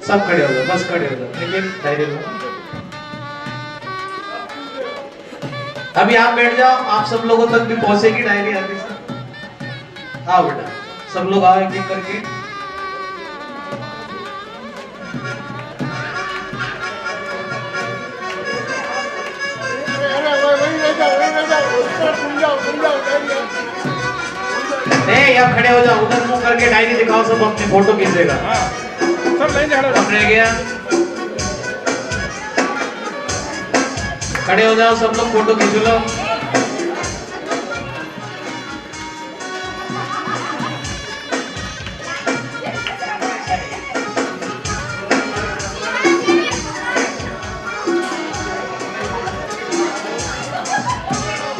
सब खड़े हो जाओ, बस खड़े हो जाओ। लेकिन धैर्य लो। अभी आप बैठ जाओ, आप सब लोगों तक भी पहुंचेगी डायरी आगे से। आओ बेटा, सब लोग आओ एक एक करके। यार खड़े हो जाओ, उधर मुंह करके डायरी दिखाओ, सब अपनी फोटो खींचेगा। सब रह गया, खड़े हो जाओ सब लोग, फोटो खींच लो।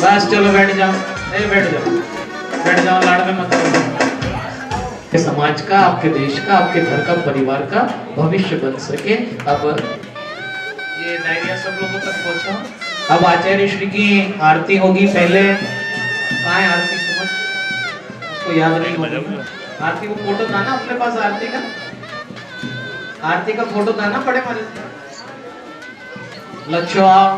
बस चलो बैठ जाओ, नहीं बैठ जाओ, बैठ जाओ, लाड़ में मत रहो। समाज का, आपके देश का, आपके घर का, परिवार का भविष्य बन सके। अब ये डायरिया सब लोगों तक पहुंचा। अब आचार्य श्री की आरती होगी। पहले कहाँ है आरती? समझ उसको याद नहीं होगा आरती। वो फोटो था ना अपने पास आरती का? आरती का फोटो था ना बड़े मारे? लच्छो आओ।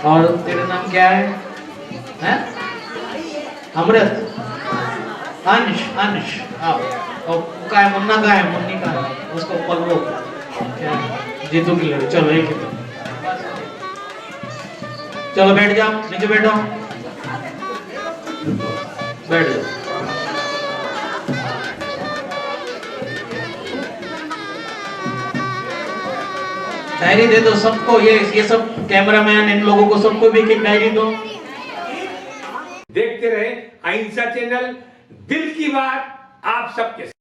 और तेरा नाम क्या है? हैं? अमृत, अंश, अंश आओ। और का है मुन्ना, का है मुन्नी, का है उसको पल्लो क्या है? जीतू की लड़की। चलो एक ही तो। चलो बैठ जाओ, नीचे बैठो, बैठ जाओ। डायरी दे दो सबको। ये सब कैमरामैन, इन लोगों को सबको भी एक डायरी दो। देखते रहे अहिंसा चैनल, दिल की बात आप सबके।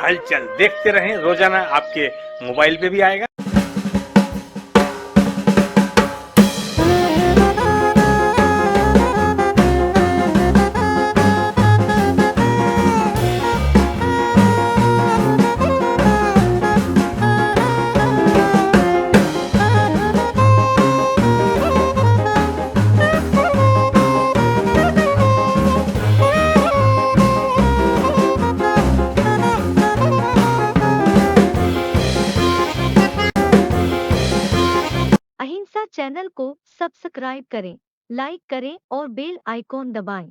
हलचल देखते रहें, रोजाना आपके मोबाइल पे भी आएगा। अहिंसा चैनल को सब्सक्राइब करें, लाइक करें और बेल आइकॉन दबाएं।